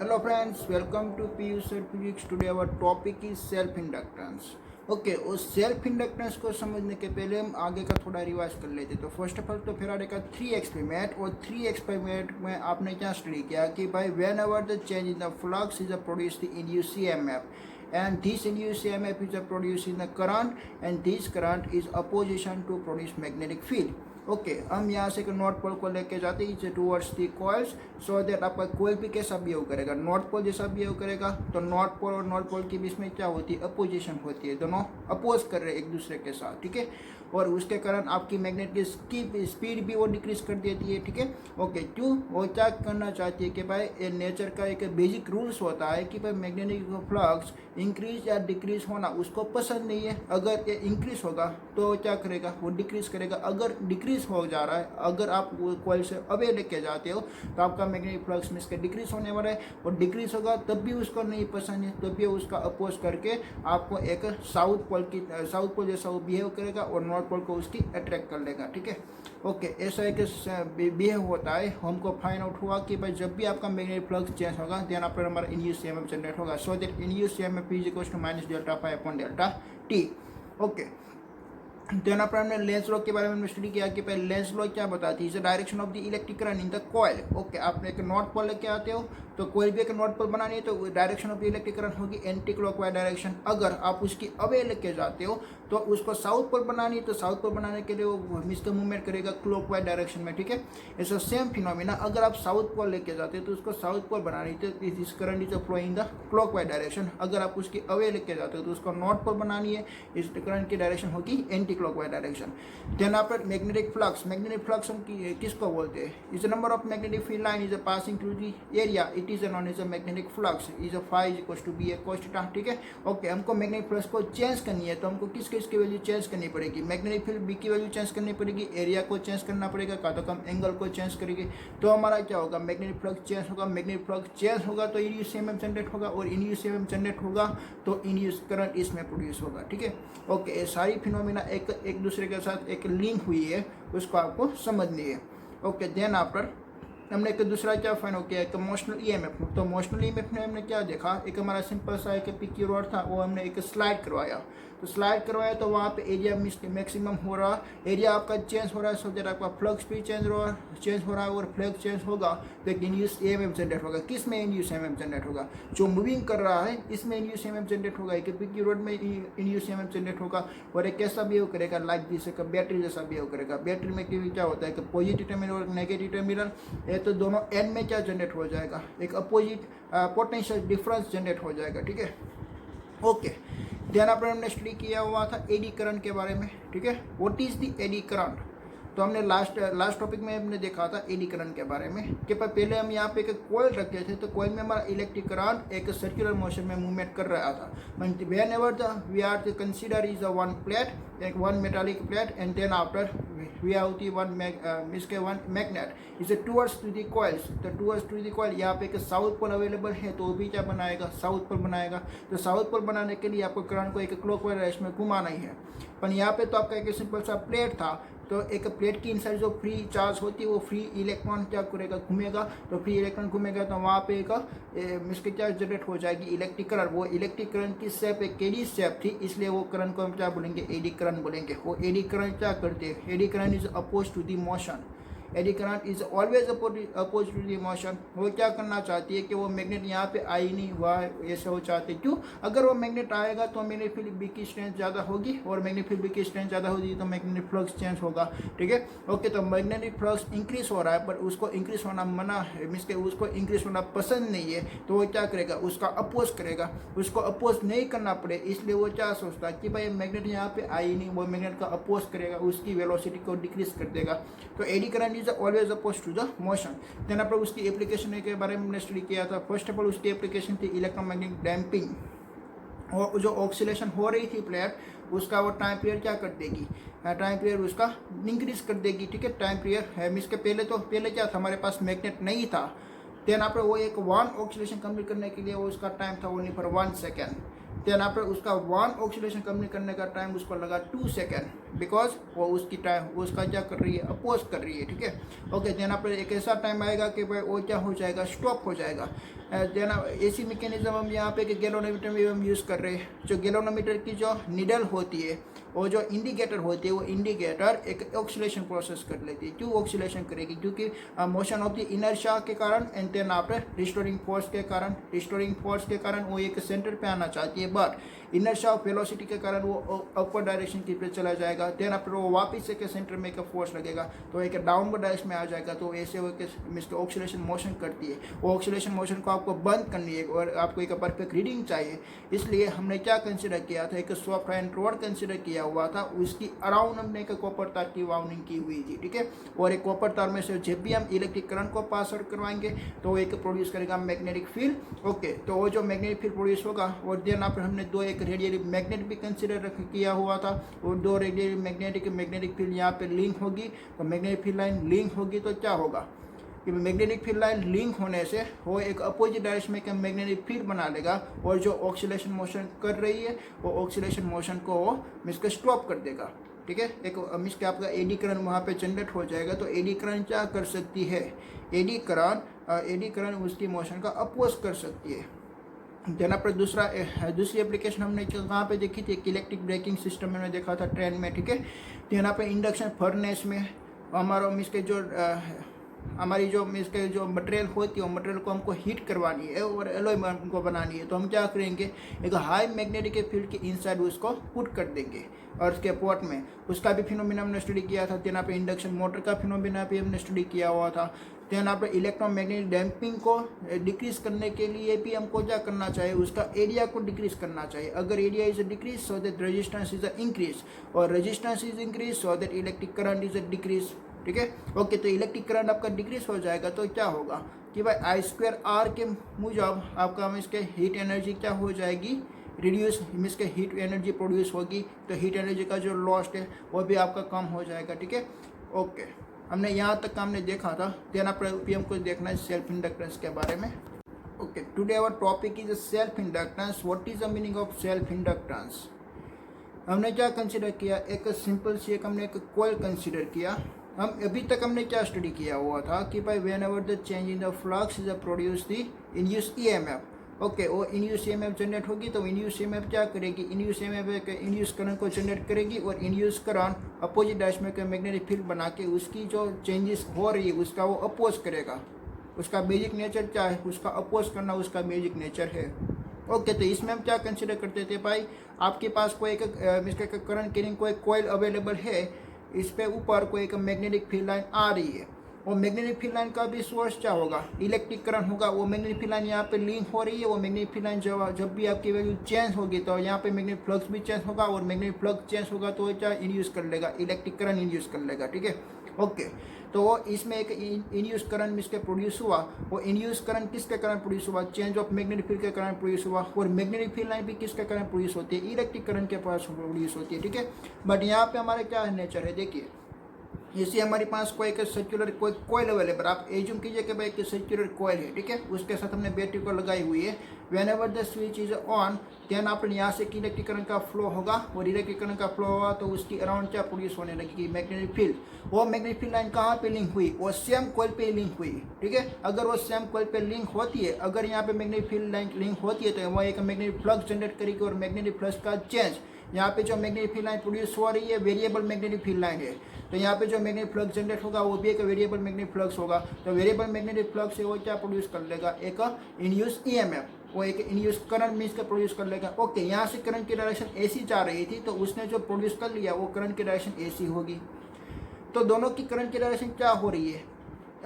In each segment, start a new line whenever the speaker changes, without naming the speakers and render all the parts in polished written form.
Hello friends, welcome to PU Sir Physics. Today our topic is self inductance. Okay उस self inductance को समझने के पहले हम आगे का थोड़ा रिवाइज कर लेते। तो फर्स्ट ऑफ ऑल तो फिर का 3 एक्सपेरिमेंट और 3 एक्सपेरिमेंट में आपने क्या स्टडी किया कि भाई when ever the change in the flux is produce the induce EMF and this induced EMF is produced in the current and this current is opposition to produce magnetic field. Okay हम यहाँ से north pole को लेके जाते हैं towards the coils so that आपका कोयल भी कैसा बिहेव करेगा, नॉर्थ पोल जैसा बिहेव करेगा। तो नॉर्थ पोल और नॉर्थ पोल के बीच में क्या होती है, अपोजिशन होती है, दोनों अपोज कर रहे हैं एक दूसरे के साथ, ठीक है। और उसके कारण आपकी मैग्नेटिक की स्पीड भी वो डिक्रीज कर देती है, ठीक है। ओके क्यों, वो क्या करना चाहती है कि भाई ये नेचर का एक बेसिक रूल्स होता है कि भाई मैग्नेटिक फ्लक्स इंक्रीज या डिक्रीज होना उसको पसंद नहीं है। अगर ये इंक्रीज होगा तो क्या करेगा, वो डिक्रीज करेगा। अगर डिक्रीज हो जा रहा है, अगर आप कॉइल से अवे लेके जाते हो तो आपका मैग्नेटिक फ्लक्स में इसका डिक्रीज होने वाला है। और डिक्रीज होगा तब भी उसको नहीं पसंद है, तब भी उसका अपोज करके आपको एक साउथ पोल जैसा वो बिहेव करेगा और नॉर्थ पोल को उसकी अट्रैक्ट कर लेगा, ठीक है। ओके ऐसा एक बिहेव होता है। हमको फाइंड आउट हुआ कि भाई जब भी आपका मैग्नेटिक फ्लक्स चेंज होगा देन आपका हमारा इंड्यूस्ड EMF जनरेट होगा। So that induced EMF is equal to minus delta phi upon delta t. Okay then अपन हमने लेंस लॉ के बारे में स्टडी किया कि पहले लेंस लॉ क्या बताती है, direction of the electric current in the coil. Okay आपने एक नॉर्थ पोल लेके आते हो तो कोई भी एक नॉर्थ पोल बनानी है तो direction of the electric current होगी एंटी क्लॉकवाइज डायरेक्शन। अगर आप उसकी अवे लेके जाते हो तो उसको साउथ पोल बनानी है तो साउथ पोल बनाने के लिए वो मिस्टर मूवमेंट करेगा क्लॉकवाइज डायरेक्शन में, ठीक है। ऐसा सेम फिनोमिना अगर आप साउथ पोल लेके जाते हो तो उसको साउथ पोल बनानी है तो this current is flow in the clockwise direction. अगर आप उसकी अवे लेके जाते हो तो उसको नॉर्थ पोल बनानी है, इस करंट की डायरेक्शन होगी anti clockwise direction. Then after magnetic flux हम किसको बोलते हैं, is number of magnetic field line is passing through the area, it is known as a magnetic flux, is a phi is equal to B A cos theta, ठीक है। Okay हमको magnetic flux को change करनी है तो हमको किसकी value change करनी पड़ेगी, मैग्नेटिक फील्ड बी की वैल्यू चेंज करनी पड़ेगी, एरिया को चेंज करना पड़ेगा, का तो कम एंगल को चेंज करेंगे तो हमारा क्या होगा, मैग्नेटिक फ्लक्स चेंज होगा। मैग्नेटिक फ्लक्स चेंज होगा तो इंड्यूस्ड EMF जनरेट होगा और इंड्यूस्ड EMF जनरेट होगा तो इंड्यूस्ड करंट इसमें प्रोड्यूस होगा, ठीक है। ओके ये सारी फिनोमिना एक दूसरे के साथ एक लिंक हुई है, उसको आपको समझनी है। ओके देन आफ्टर हमने एक दूसरा क्या फाइंड हो किया, एक मोशनल EMF। तो मोशनल EMF में हमने क्या देखा, एक हमारा सिंपल सा एक पिकी रोड था, वो हमने एक स्लाइड करवाया। तो वहाँ पे एरिया मैक्सिमम हो रहा, एरिया आपका चेंज हो रहा है, सो दैट आपका फ्लक्स भी चेंज हो रहा है और फ्लक्स चेंज होगा तो एक इंड्यूस्ड EMF जनरेट होगा। किस में इंड्यूस्ड EMF जनरेट होगा, जो मूविंग कर रहा है इसमें इंड्यूस्ड EMF जनरेट होगा, एक पिकी रोड में इंड्यूस्ड EMF जनरेट होगा। और एक कैसा बिहेव करेगा, लाइक दिस एक बैटरी जैसा बिहेव करेगा। बैटरी में क्या होता है कि पॉजिटिव टर्मिनल और नेगेटिव टर्मिनल, तो दोनों एंड में क्या जनरेट हो जाएगा, एक अपोजिट पोटेंशियल डिफरेंस जनरेट हो जाएगा, ठीक है। ओके देन हमने स्टडी किया हुआ था एडी करंट के बारे में, ठीक है। What is the eddy current, तो हमने लास्ट टॉपिक में हमने देखा था एडी करंट के बारे में कि पहले हम यहाँ पे एक कॉइल रखे थे तो कॉइल में हमारा इलेक्ट्रिक करंट एक सर्कुलर मोशन में मूवमेंट कर रहा था। Whenever we are to consider is a one plate, एक one metallic plate and then after we have the one magnet is towards to the coils. तो towards to the coil यहाँ पे एक south pole available है तो वो भी क्या बनाएगा, साउथ पोल बनाएगा। तो साउथ पोल बनाने के लिए आपको करंट को एक क्लॉकवाइज डायरेक्शन में घुमाना ही है। पर यहाँ पे तो आपका एक सिंपल सा प्लेट था, तो एक प्लेट की इनसाइड जो फ्री चार्ज होती है वो फ्री इलेक्ट्रॉन क्या करेगा, घूमेगा। तो फ्री इलेक्ट्रॉन घूमेगा तो वहाँ पे एक मिसके क्या जनरेट हो जाएगी, इलेक्ट्रिक करंट। वो इलेक्ट्रिक करंट की शेप एक एडी शेप थी, इसलिए वो करंट को हम क्या बोलेंगे, एडी करंट बोलेंगे। वो एडी करंट क्या करते हैं, eddy current is oppose to the motion, eddy current is always oppose to the motion. वो क्या करना चाहती है कि वो मैग्नेट यहाँ पे आई नहीं हुआ ऐसे हो चाहते, क्यों, अगर वो मैग्नेट आएगा तो मैग्नेटिक फील्ड बी की स्ट्रेंथ ज़्यादा होगी और मैग्नेटिक फील्ड बी की स्ट्रेंथ ज़्यादा होगी तो मैग्नेटिक फ्लक्स चेंज होगा, ठीक है। ओके तो मैग्नेटिक फ्लक्स इंक्रीज हो रहा है पर उसको इंक्रीज होना मना है, मीन्स के उसको इंक्रीज होना पसंद नहीं है तो वो क्या करेगा, उसका अपोज करेगा। उसको अपोज नहीं करना पड़े इसलिए वो क्या सोचता है कि भाई मैग्नेट यहाँ पे आई नहीं, वो मैग्नेट का अपोज करेगा, उसकी वेलोसिटी को डिक्रीज कर देगा। तो eddy current is always oppose to the motion. Then अपन उसकी एप्लीकेशन के बारे में हमने स्टडी किया था। फर्स्ट ऑफ ऑल उसकी एप्लीकेशन थी इलेक्ट्रोमैग्नेटिक डैम्पिंग, और जो ऑक्सीलेशन हो रही थी प्लेट उसका वो टाइम पीरियड क्या कर देगी, टाइम पीरियड उसका इंक्रीज कर देगी, ठीक है। टाइम पीरियड है मीन्स के पहले क्या था, हमारे पास मैग्नेट नहीं था। देन आपने वो एक वन ऑक्सीलेशन कंप्लीट करने के लिए वो उसका टाइम था only for 1 second. Then after उसका वन ऑक्सीलेशन कंप्लीट करने का टाइम उसको लगा 2 सेकेंड। बिकॉज वो उसकी टाइम वो उसका क्या कर रही है, अपोज कर रही है, ठीक है। ओके, देन आप एक ऐसा टाइम आएगा कि भाई वो क्या हो जाएगा, स्टॉप हो जाएगा। देन ऐसी मैकेनिज्म हम यहाँ पे गैल्वेनोमीटर में हम यूज़ कर रहे हैं। जो गैल्वेनोमीटर की जो निडल होती है और जो इंडिकेटर होती है, वो इंडिकेटर एक ऑक्सीलेशन प्रोसेस कर लेती है। क्यों ऑक्सीलेशन करेगी, क्योंकि मोशन ऑफ द इनर्शिया के कारण and then after restoring force के कारण वो एक सेंटर पे आना चाहती है, बट इनर्शिया ऑफ वेलोसिटी के कारण वो अपर डायरेक्शन की पे चला जाएगा। देन आफ्टर वो वापस से के सेंटर में एक फोर्स लगेगा तो एक डाउनवर्ड डायरेक्शन में आ जाएगा। तो ऐसे वो मिसके ऑक्सीलेशन मोशन करती है। वो ऑक्सीलेशन मोशन को आपको बंद करनी है और आपको एक परफेक्ट रीडिंग चाहिए। इसलिए हमने क्या कंसिडर किया था, एक सॉफ्ट आयरन रॉड कंसिडर किया हुआ था, उसकी अराउंड हमने एक कॉपर तार की वाउंडिंग की हुई थी, ठीक है। और एक कॉपर तार में से जब भी हम इलेक्ट्रिक करंट को पास आउट करवाएंगे तो एक प्रोड्यूस करेगा मैग्नेटिक फील्ड। ओके, तो वो जो मैग्नेटिक फील्ड प्रोड्यूस होगा, और देन आप हमने दो एक रेडियली मैग्नेट भी कंसिडर किया हुआ था, और दो रेडियली मैग्नेटिक फील्ड यहाँ पे लिंक होगी। तो मैग्नेटिक फील्ड लाइन लिंक होगी तो क्या होगा कि मैग्नेटिक फील्ड लाइन लिंक होने से वो एक अपोजिट डायरेक्शन में मैग्नेटिक फील्ड बना लेगा, और जो ऑक्सीलेशन मोशन कर रही है वो ऑक्सीलेशन मोशन को वो मिसके स्टॉप कर देगा, ठीक है। एक मिसके आपका एडी करंट वहाँ पे जनरेट हो जाएगा। तो एडी करंट क्या कर सकती है, एडी करंट उसकी मोशन का अपोज कर सकती है। देन पर दूसरी एप्लीकेशन हमने कहाँ पे देखी थी, इलेक्ट्रिक ब्रेकिंग सिस्टम में देखा था ट्रेन में, ठीक है। तो यहाँ पे इंडक्शन फर्नेस में हमारा मिसके जो हमारी जो इसके जो मटेरियल होती है वो मटेरियल को हमको हीट करवानी है और एलॉय को बनानी है। तो हम क्या करेंगे, एक हाई मैग्नेटिक फील्ड के इनसाइड उसको पुट कर देंगे और उसके पोर्ट में उसका भी फिनोमिना हमने स्टडी किया था। देन पे इंडक्शन मोटर का फिनोमिना भी हमने स्टडी किया हुआ था। देन आप इलेक्ट्रोमैग्नेटिक डैम्पिंग को डिक्रीज करने के लिए भी हमको क्या करना चाहिए, उसका एरिया को डिक्रीज करना चाहिए। अगर area is decrease so that resistance is increase, और resistance is increase so that electric current is decrease, ठीक है। ओके, तो इलेक्ट्रिक करंट आपका डिक्रीज हो जाएगा तो क्या होगा कि भाई I2R के मुजब आपका इसके हीट एनर्जी क्या हो जाएगी, रिड्यूस, इसके हीट एनर्जी प्रोड्यूस होगी। तो हीट एनर्जी का जो लॉस्ट है वो भी आपका कम हो जाएगा, ठीक है। ओके, हमने यहाँ तक हमने देखा था। देन आप पीएम को देखना है सेल्फ इंडक्टेंस के बारे में। Okay, today our topic is self inductance. What is the meaning of self inductance. हमने क्या कंसिडर किया, एक सिंपल सी हमने एक कॉइल कंसिडर किया। हम अभी तक हमने क्या स्टडी किया हुआ था कि भाई when ever the change in the flux is produce the induce EMF. Okay, वो इंड्यूस ईएमएफ जनरेट होगी तो इंड्यूस ईएमएफ क्या करेगी, इंड्यूस ईएमएफ इंड्यूस करंट को जनरेट करेगी, और इंड्यूस करंट अपोजिट डायरेक्शन में मैग्नेटिक फील्ड बना के उसकी जो चेंजेस हो रही है उसका वो अपोज करेगा। उसका बेसिक नेचर क्या है, उसका अपोज करना उसका बेसिक नेचर है। ओके, तो इसमें हम क्या कंसिडर करते थे, भाई आपके पास कोई एक करंट कैरिंग कोई कॉइल अवेलेबल है, इस पे ऊपर कोई एक मैग्नेटिक फील्ड लाइन आ रही है, और मैग्नेटिक फील्ड लाइन का भी सोर्स क्या होगा, इलेक्ट्रिक करंट होगा। वो मैग्नेटिक फील्ड लाइन यहाँ पे लिंक हो रही है, वो मैग्नेटिक फील्ड लाइन जब भी आपकी वैल्यू चेंज होगी तो यहाँ पे मैग्नेटिक फ्लक्स भी चेंज होगा, और मैग्नेटिक फ्लक्स चेंज होगा तो क्या इंड्यूस कर लेगा, इलेक्ट्रिक करंट इंड्यूस कर लेगा, ठीक है। ओके, तो वो इसमें एक इंड्यूस करंट जिसके प्रोड्यूस हुआ, वो इंड्यूस करंट किसके कारण प्रोड्यूस हुआ, चेंज ऑफ मैग्नेटिक फील्ड के कारण प्रोड्यूस हुआ। और मैग्नेटिक फील्ड लाइन भी किसके कारण प्रोड्यूस होती है, इलेक्ट्रिक करंट के पास प्रोड्यूस होती है, ठीक है। बट यहाँ पे हमारे क्या नेचर है, देखिए जैसे हमारे पास कोई एक सर्कुलर कोई कॉइल अवेलेबल, आप एज्यूम कीजिए कि भाई एक सर्कुलर कॉइल है, ठीक है। उसके साथ हमने बैटरी को लगाई हुई है। Whenever the switch is on, then आप यहाँ से इलेक्ट्रिक करंट का फ्लो होगा, और इलेक्ट्रिक करंट का फ्लो होगा तो उसकी अराउंड क्या प्रोड्यूस होने लगेगी, मैग्नेटिक फील्ड। वो मैग्नेटिक फील्ड लाइन कहाँ पे लिंक हुई, वो सेम कॉइल पे लिंक हुई, ठीक है। अगर वो सेम कॉइल पे लिंक होती है, अगर यहाँ पे मैग्नेटिक फील्ड लाइन लिंक होती है तो वो एक मैग्नेटिक फ्लक्स जनरेट करेगी, और मैग्नेटिक फ्लक्स का चेंज, यहाँ पे जो मैग्नेटिक फील्ड लाइन प्रोड्यूस हो रही है वेरिएबल मैग्नेटिक फील्ड लाइन है, तो यहाँ पे जो मैग्नेटिक फ्लक्स जनरेट होगा वो भी एक वेरिएबल मैग्नेटिक फ्लक्स होगा। तो वेरिएबल मैग्नेटिक फ्लक्स है वो क्या प्रोड्यूस कर लेगा, एक इंड्यूस ईएमएफ, वो एक इंड्यूस करंट मीन्स का प्रोड्यूस कर लेगा। ओके, यहाँ से करंट की डायरेक्शन ऐसी जा रही थी तो उसने जो प्रोड्यूस कर लिया वो करंट की डायरेक्शन ऐसी होगी। तो दोनों की करंट की डायरेक्शन क्या हो रही है,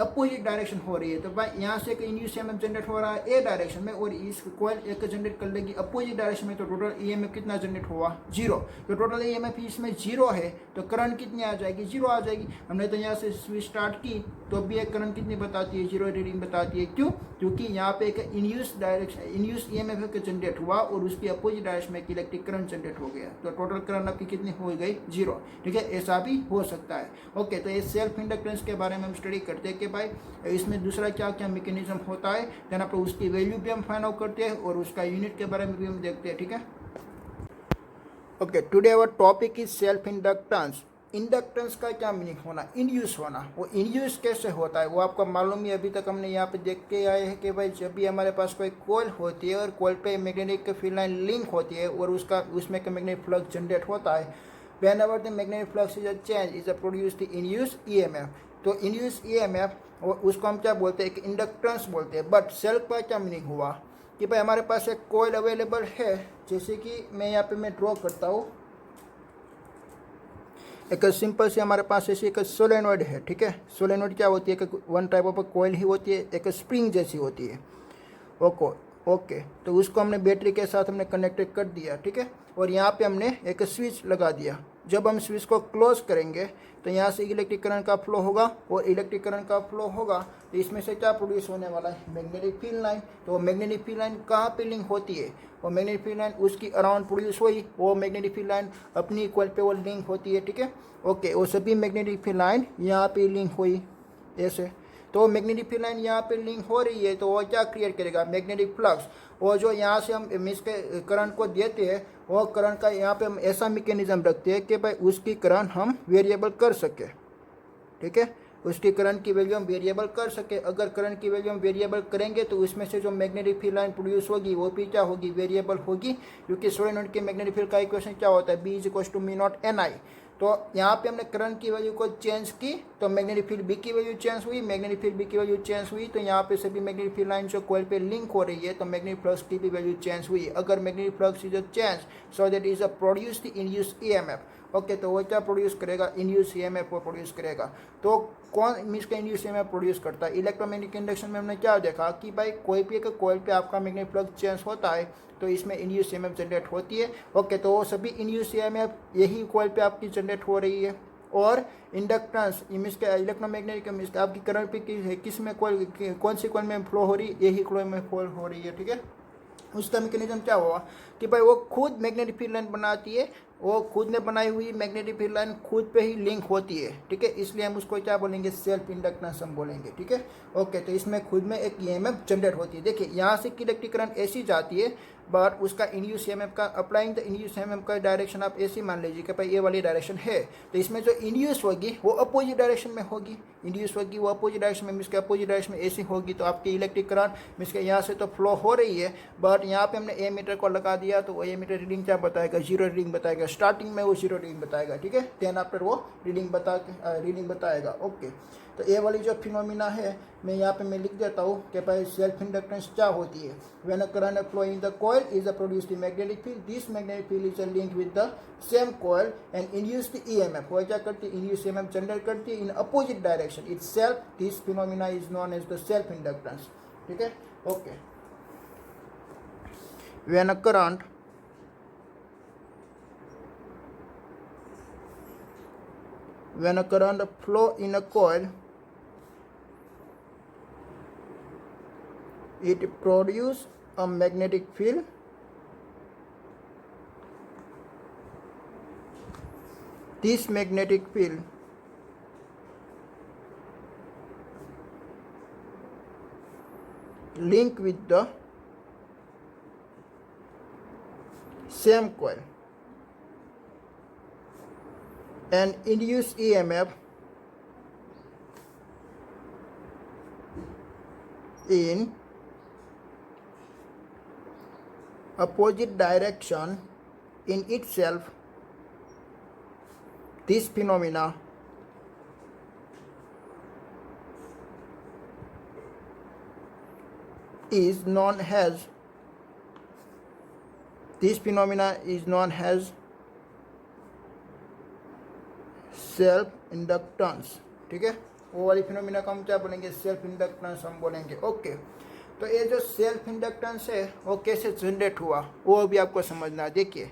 अपोजिट डायरेक्शन हो रही है। तो भाई यहाँ से एक इंड्यूस ईएमएफ जनरेट हो रहा है ए डायरेक्शन में, और इस कॉइल एक जनरेट कर लेगी अपोजिट डायरेक्शन में, तो टोटल ईएमएफ कितना जनरेट हुआ, जीरो। तो टोटल ईएमएफ इसमें जीरो है तो करंट कितनी आ जाएगी, जीरो आ जाएगी। हमने तो यहाँ से स्विच स्टार्ट की तो भी एक करंट कितनी बताती है, जीरो रीडिंग बताती है। क्यों, क्योंकि यहाँ पे एक इंड्यूस ईएमएफ जनरेट हुआ और उसकी अपोजिट डायरेक्शन में इलेक्ट्रिक करंट जनरेट हो गया, तो टोटल करंट आपकी कितनी हो गई, जीरो, ठीक है। ऐसा भी हो सकता है। ओके, तो ये सेल्फ इंडक्टेंस के बारे में हम स्टडी करते हैं कि भाई इसमें दूसरा क्या क्या मैकेनिज्म होता है, देन आप उसकी वैल्यू भी हम फाइंड आउट करते हैं और उसका यूनिट के बारे में भी हम देखते हैं, ठीक है। Okay, today our topic is self inductance. Inductance का क्या मीनिंग होना, इंड्यूस होना। वो इंड्यूस कैसे होता है वो आपको मालूम है। अभी तक हमने यहाँ पे देख के आए हैं कि भाई जब भी हमारे पास कोई कॉइल होती है और कॉइल पे मैग्नेटिक फील्ड लाइन लिंक होती है और उसमें मैग्नेटिक फ्लक्स जनरेट होता है, whenever the magnetic flux is a change is a produce the induce EMF. तो इंड्यूस ईएमएफ उसको हम क्या बोलते हैं, एक इंडक्टेंस बोलते हैं। बट सेल्फ का क्या मीनिंग हुआ कि भाई हमारे पास एक कॉइल अवेलेबल है, जैसे कि मैं यहाँ पे मैं ड्रॉ करता हूँ। एक सिंपल से हमारे पास ऐसी एक सोलेनॉइड है, ठीक है। सोलेनॉइड क्या होती है, वन टाइप ऑफ कॉइल ही होती है, एक स्प्रिंग जैसी होती है। ओके, तो उसको हमने बैटरी के साथ हमने कनेक्टेड कर दिया, ठीक है। और यहाँ पे हमने एक स्विच लगा दिया। जब हम स्विच को क्लोज करेंगे तो यहाँ से इलेक्ट्रिक करंट का फ्लो होगा, और इलेक्ट्रिक करंट का फ्लो होगा तो इसमें से क्या प्रोड्यूस होने वाला है, मैग्नेटिक फील्ड लाइन। तो मैग्नेटिक फील्ड लाइन कहाँ पे लिंक होती है, वो मैग्नेटिक फील्ड लाइन उसकी अराउंड प्रोड्यूस हुई, वो मैग्नेटिक फील्ड लाइन अपनी इक्वल पे वो लिंक होती है, ठीक है। ओके, वो सभी मैग्नेटिक फील्ड लाइन यहाँ पे लिंक हुई ऐसे। तो मैग्नेटिक फील्ड लाइन यहाँ पे लिंक हो रही है, तो वो क्या क्रिएट करेगा, मैग्नेटिक फ्लक्स। और जो यहाँ से हम मिस के करंट को देते हैं, वो करंट का यहाँ पे हम ऐसा मैकेनिज्म रखते हैं कि भाई उसकी करंट हम वेरिएबल कर सके, ठीक है। उसकी करंट की वैल्यू हम वेरिएबल कर सके। अगर करंट की वैल्यू हम वेरिएबल करेंगे तो उसमें से जो मैग्नेटिक फील्ड लाइन प्रोड्यूस होगी वो भी क्या होगी, वेरिएबल होगी। क्योंकि सोलेनॉइड के मैग्नेटिक फील्ड का इक्वेशन क्या होता है, B = μ0 Ni। तो यहाँ पे हमने करंट की वैल्यू को चेंज की तो मैग्नेटिक फील्ड B की वैल्यू चेंज हुई, मैग्नेटिक फील्ड B की वैल्यू चेंज हुई। तो यहाँ पे सभी मैग्नेटिक फील्ड लाइन जो कॉइल पे लिंक हो रही है तो मैग्नेटिक फ्लक्स की भी वैल्यू चेंज हुई। अगर magnetic flux is a change so that is a produce the induce EMF. Okay, तो वो क्या प्रोड्यूस करेगा, इंड्यूस ईएमएफ को प्रोड्यूस करेगा। तो कौन मीन्स का इंड्यूस ईएमएफ प्रोड्यूस करता है, इलेक्ट्रोमैग्नेटिक इंडक्शन में हमने क्या देखा कि भाई कोई भी एक कॉइल पे आपका मैग्नेटिक फ्लक्स चेंज होता है तो इसमें इंड्यूस ईएमएफ जनरेट होती है। ओके, तो वो सभी इंड्यूस ईएमएफ यही कॉइल पे आपकी जनरेट हो रही है। और इंडक्टेंस मीन्स का इलेक्ट्रोमैग्नेटिक मीन्स का आपकी करंट पे किस में कॉइल, कौन सी कॉइल में फ्लो हो रही है, यही कॉइल में फ्लो हो रही है, ठीक है। उसका मैकेनिज्म क्या हुआ कि भाई वो खुद मैग्नेटिक फील्ड लाइन बनाती है, वो खुद ने बनाई हुई मैग्नेटिक फील्ड लाइन खुद पे ही लिंक होती है, ठीक है। इसलिए हम उसको क्या बोलेंगे, सेल्फ इंडक्टेंस हम बोलेंगे, ठीक है। ओके, तो इसमें खुद में एक ईएमएफ जनरेट होती है। देखिए यहाँ से इलेक्ट्रिक करंट ऐसी जाती है, बट उसका इंड्यूस ईएमएफ का अप्लाइंग द इंड्यूस ईएमएफ का डायरेक्शन आप ऐसी मान लीजिए कि भाई ये वाली डायरेक्शन है, तो इसमें जो इंड्यूस होगी वो अपोजिट डायरेक्शन में होगी। इंड्यूस होगी वो अपोजिट डायरेक्शन में, मीन्स के अपोजिट डायरेक्शन में ऐसी होगी। तो आपकी इलेक्ट्रिक करंट मीन्स के यहाँ से तो फ्लो हो रही है, बट यहाँ पे हमने एमीटर को लगा दिया तो वो एमीटर रीडिंग क्या बताएगा, 0 रीडिंग बताएगा। स्टार्टिंग में वो 0 रीडिंग बताएगा, ठीक है। देन आफ्टर वो रीडिंग बताएगा। ओके, तो ये वाली जो फिनोमिना है मैं यहाँ पे मैं लिख देता हूँ कि भाई सेल्फ इंडक्टेंस क्या होती है। When a current flow in the coil is a produce the magnetic field, this magnetic field is a link with the same coil and induce the EMF. वो क्या करती है, इंड्यूस ईएमएफ जनरेट करती है in opposite direction itself. This phenomena is known as the self inductance, ठीक है। Okay, when a current flow in a coil, it produces a magnetic field. This magnetic field link with the same coil and induce EMF in opposite direction in itself. This phenomena is known as self inductance, ठीक है। वो वाली phenomena को हम क्या बोलेंगे, self inductance हम बोलेंगे। ओके, तो ये जो सेल्फ इंडक्टेंस है वो कैसे जनरेट हुआ वो भी आपको समझना है। देखिए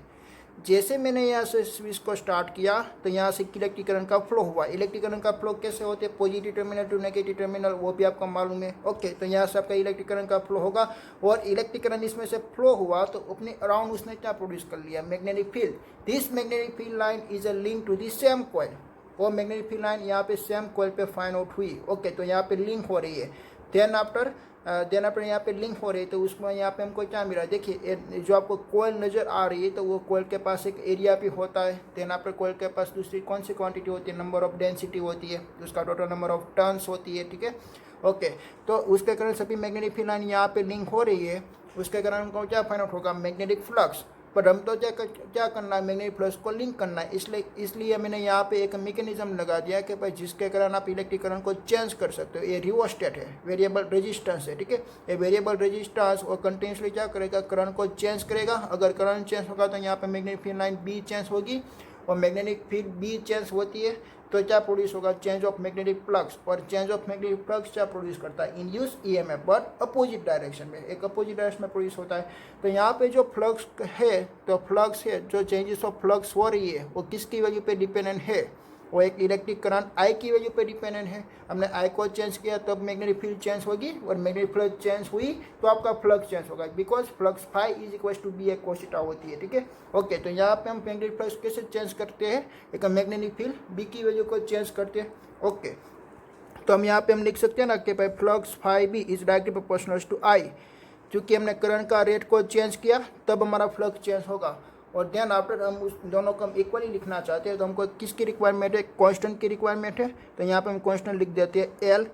जैसे मैंने यहाँ से स्विच को स्टार्ट किया तो यहाँ से इलेक्ट्रिक करंट का फ्लो हुआ। इलेक्ट्रिक करंट का फ्लो कैसे होते हैं, positive terminal to negative terminal, वो भी आपको मालूम है। ओके, तो यहाँ से आपका इलेक्ट्रिक करंट का फ्लो होगा और इलेक्ट्रिक करंट इसमें से फ्लो हुआ तो अपने अराउंड उसने क्या प्रोड्यूस कर लिया, magnetic field. This magnetic field line is a link to the same coil. वो मैग्नेटिक फील्ड लाइन यहाँ पे सेम कॉइल पे फाइंड आउट हुई। ओके, तो यहाँ पे लिंक हो रही है। देन आफ्टर देना पड़े यहाँ पे लिंक हो रही है, तो उसमें यहाँ पे हमको क्या मिला, देखिए जो आपको कोयल नज़र आ रही है तो वो कोयल के पास एक एरिया भी होता है, देना पर कोयल के पास दूसरी कौन सी क्वांटिटी होती है, नंबर ऑफ डेंसिटी होती है, उसका टोटल नंबर ऑफ टर्न्स होती है, ठीक है। ओके, तो उसके कारण सभी मैग्नेटिक फील्ड लाइन यहाँ पे लिंक हो रही है, उसके कारण हमको क्या फाइंड आउट होगा, मैग्नेटिक फ्लक्स। पर हम तो क्या करना है, मैग्नेटिक फ्लक्स को लिंक करना है, इसलिए मैंने यहाँ पे एक मैकेनिज्म लगा दिया कि भाई जिसके कारण आप इलेक्ट्रिक करंट को चेंज कर सकते हो। ये रिओस्टेट है, वेरिएबल रेजिस्टेंस है, ठीक है। ये वेरिएबल रेजिस्टेंस और कंटिन्यूसली क्या करेगा, करंट को चेंज करेगा। अगर करंट चेंज होगा तो यहाँ पे magnetic field line B change होगी, और मैग्नेटिक फील्ड बी चेंज होती है तो क्या प्रोड्यूस होगा, चेंज ऑफ मैग्नेटिक फ्लक्स। और चेंज ऑफ मैग्नेटिक फ्लक्स क्या प्रोड्यूस करता है, induce EMF, but opposite direction में, एक अपोजिट डायरेक्शन में प्रोड्यूस होता है। तो यहाँ पे जो फ्लक्स है, तो फ्लक्स है, जो चेंजेस ऑफ फ्लक्स हो रही है वो किसकी वैल्यू पे डिपेंडेंट है, वो एक इलेक्ट्रिक करंट आई की वैल्यू पे डिपेंडेंट है। हमने आई को चेंज किया तब मैग्नेटिक फील्ड चेंज होगी, और मैग्नेटिक फील्ड चेंज हुई तो आपका फ्लक्स चेंज होगा, because flux phi is equal to B A cos theta होती है, ठीक है। ओके, तो यहाँ पे हम मैग्नेटिक फ्लक्स कैसे चेंज करते हैं, एक मैग्नेटिक फील्ड बी की वैल्यू को चेंज करते हैं। ओके, तो हम यहाँ पे हम लिख सकते हैं ना कि भाई flux phi B is directly proportional to I, क्योंकि हमने करंट का रेट को चेंज किया तब हमारा फ्लक्स चेंज होगा। और देन आफ्टर हम उस दोनों को हम इक्वली लिखना चाहते हैं, तो हमको किसकी रिक्वायरमेंट है, कांस्टेंट की रिक्वायरमेंट है। तो यहाँ पे हम कांस्टेंट लिख देते हैं एल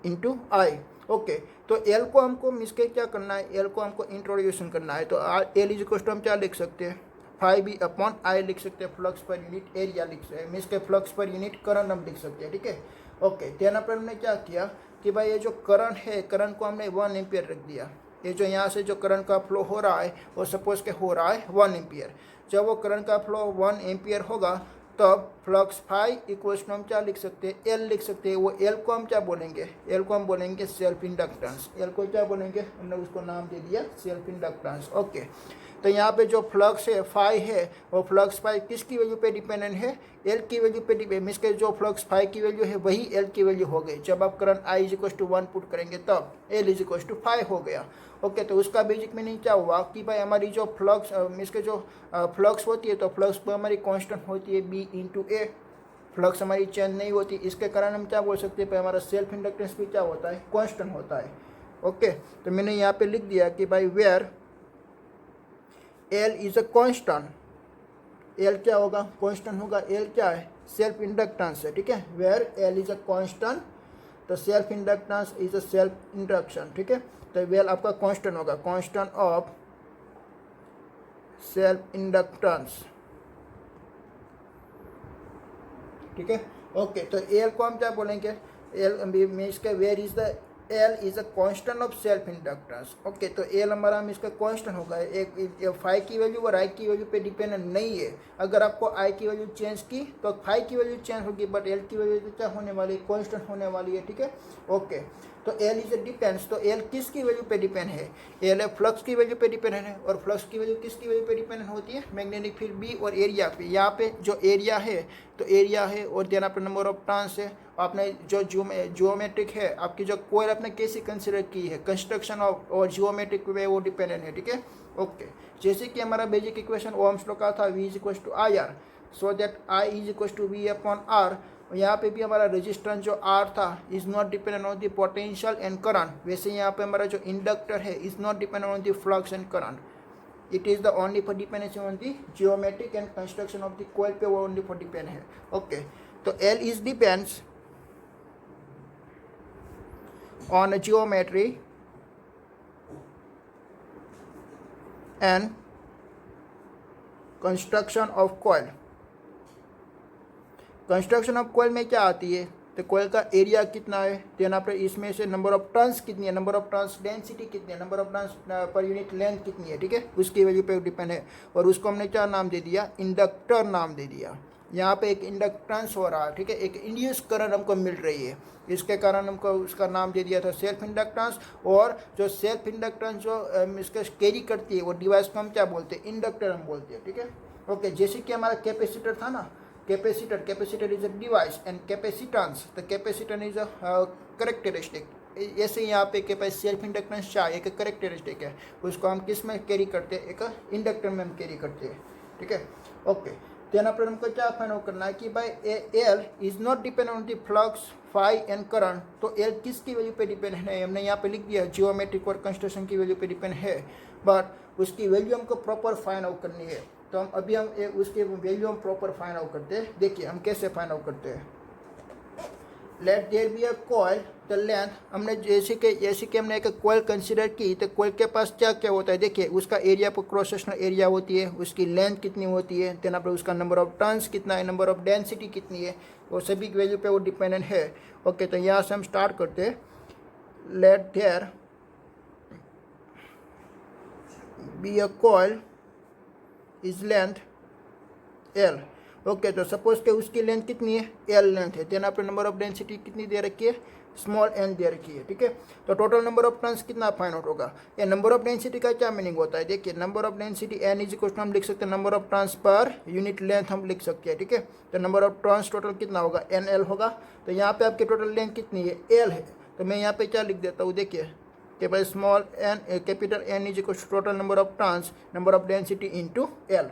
इंटू आई। ओके, तो एल को हमको मिसके क्या करना है, एल को हमको इंट्रोड्यूशन करना है। तो एल इज इक्वल टू हम क्या लिख सकते हैं, फाई बी अपॉन आई लिख सकते हैं, फ्लक्स पर यूनिट एरिया लिख सकते हैं, मिस के फ्लक्स पर यूनिट करंट हम लिख सकते हैं, ठीक है। ओके, देन पर हमने क्या किया कि भाई ये जो करंट है, करंट को हमने 1 एम्पियर रख दिया। ये जो यहाँ से जो करंट का फ्लो हो रहा है वो सपोज के हो रहा है 1 एम्पियर। जब वो करंट का फ्लो 1 एम्पियर होगा तब फ्लक्स फाई इक्वल्स टू हम क्या लिख सकते हैं, एल लिख सकते हैं। वो एल को हम क्या बोलेंगे, एल को हम बोलेंगे सेल्फ इंडक्टेंस। एल को क्या बोलेंगे, हमने उसको नाम दे दिया सेल्फ इंडक्टेंस। ओके, तो यहाँ पे जो फ्लक्स है फाई है, वो फ्लक्स फाई किसकी वैल्यू पे डिपेंडेंट है, एल की वैल्यू पे डिपेंड, मीन्स के जो फ्लक्स फाई की वैल्यू है वही एल की वैल्यू हो गई। जब आप current I is equal to 1 put करेंगे तब एल इज इक्वल टू 5 हो गया। ओके, तो उसका बेसिक मीनिंग क्या हुआ कि भाई हमारी जो फ्लक्स मीन्स के जो फ्लक्स होती है, तो फ्लक्स पर हमारी कांस्टेंट होती है बी इंटू ए, फ्लक्स हमारी चेंज नहीं होती। इसके कारण हम क्या बोल सकते हैं, भाई हमारा सेल्फ इंडक्टेंस भी क्या होता है, कांस्टेंट होता है। ओके, तो मैंने यहाँ पे लिख दिया कि भाई where L is a constant, L क्या होगा, कांस्टेंट होगा। एल क्या है, सेल्फ इंडक्टेंस है, ठीक है। Where L is a constant, तो self inductance is a self induction, ठीक है। तो वेल आपका कांस्टेंट होगा, कांस्टेंट ऑफ सेल्फ इंडक्टेंस, ठीक है। ओके, तो एल को हम क्या बोलेंगे, एल मीन्स के where is the L is a constant of self inductance. Okay, तो एल हमारा इसका कांस्टेंट होगा, एक फाई की वैल्यू और आई की वैल्यू पे डिपेंडेंट नहीं है। अगर आपको आई की वैल्यू चेंज की तो फाई की वैल्यू चेंज होगी, बट एल की वैल्यू क्या होने वाली है, कांस्टेंट होने वाली है, ठीक है। ओके, तो एल इज अ डिपेंड्स, तो एल किसकी वैल्यू पे डिपेंड है, एल है फ्लक्स की वैल्यू पे डिपेंडेंट है। और फ्लक्स की वैल्यू किसकी वैल्यू पे डिपेंडेंट होती है, मैग्नेटिक फील्ड बी और एरिया पे। यहाँ पे जो एरिया है, तो एरिया है और देना पे नंबर ऑफ टर्न्स है। आपने जो जियोमेट्रिक है, आपकी जो कोयल आपने कैसी कंसिडर की है, कंस्ट्रक्शन ऑफ और जियोमेट्रिक वे वो डिपेंडेंट है, ठीक है। ओके, जैसे कि हमारा बेसिक इक्वेशन ओम्स लॉ का था, V is equal to I R, so that I is equal to V upon R. यहाँ पे भी हमारा रेजिस्टेंस जो आर था is not dependent on the potential and current. वैसे यहाँ पे हमारा जो इंडक्टर है is not dependent on the flux and current, it is the only for dependency on the geometric and construction of the coil पे वो only for depend है। Okay, तो L is depends on geometry and construction of coil। Construction of coil में क्या आती है, तो कोयल का एरिया कितना है, देना पर इसमें से नंबर ऑफ टर्न्स कितनी है, नंबर ऑफ टर्न्स डेंसिटी कितनी है, number of turns per unit length कितनी है, ठीक है, उसकी वैल्यू पे डिपेंड है। और उसको हमने क्या नाम दे दिया, इंडक्टर नाम दे दिया। यहाँ पे एक इंडक्टेंस हो रहा है, ठीक है, एक इंड्यूस करंट हमको मिल रही है, इसके कारण हमको उसका नाम दे दिया था सेल्फ इंडक्टेंस। और जो सेल्फ इंडक्टेंस जो इसके कैरी करती है वो डिवाइस को हम क्या बोलते हैं, इंडक्टर हम बोलते हैं, ठीक है। ओके, जैसे कि हमारा कैपेसिटर था ना, capacitor is a device and capacitance, तो कैपेसिटर इज अ करेक्टरिस्टिक। ऐसे यहाँ पे के पास सेल्फ इंडक्टेंस चाहिए, एक करेक्टरिस्टिक है, उसको हम किस में कैरी करते हैं, एक इंडक्टर में हम कैरी करते हैं, ठीक है। ओके, तेना पर हमको क्या फाइंड आउट करना है कि भाई L is not depend on the flux phi and current. तो एल किसकी वैल्यू पे डिपेंड है, हमने यहाँ पे लिख दिया जियोमेट्रिक और कंस्ट्रक्शन की वैल्यू पे डिपेंड है, बट उसकी वैल्यू हमको प्रॉपर फाइंड आउट करनी है। तो हम अभी उसकी वैल्यू हम प्रॉपर फाइंड आउट करते हैं। देखिए हम कैसे फाइंड आउट करते हैं। Let there be a coil, the length, हमने जैसे कि हमने एक कॉइल कंसिडर की, तो कॉइल के पास क्या क्या होता है, देखिए उसका एरिया पर क्रॉस सेक्शनल एरिया होती है, उसकी लेंथ कितनी होती है, देन पर उसका नंबर ऑफ टर्न्स कितना है, नंबर ऑफ डेंसिटी कितनी है, वो सभी की वैल्यू पे वो डिपेंडेंट है। ओके, तो यहाँ से हम स्टार्ट करते हैं। Let there be a coil is length L. Okay, तो सपोज के उसकी लेंथ कितनी है, एल लेंथ है, देन आपने नंबर ऑफ डेंसिटी कितनी दे रखी है, स्मॉल एन दे रखी है, ठीक है। तो टोटल नंबर ऑफ टर्न्स कितना फाइंड आउट होगा। ये नंबर ऑफ डेंसिटी का क्या मीनिंग होता है, देखिए number of density N is equal to हम लिख सकते हैं number of turns per unit length हम लिख सकते हैं, ठीक है। तो नंबर ऑफ टर्न्स टोटल कितना होगा, एन एल होगा। तो यहाँ पे आपकी टोटल लेंथ कितनी है, एल है, तो मैं यहाँ पे क्या लिख देता हूँ, देखिए कि भाई small N capital N is equal to total number of turns number of density into L,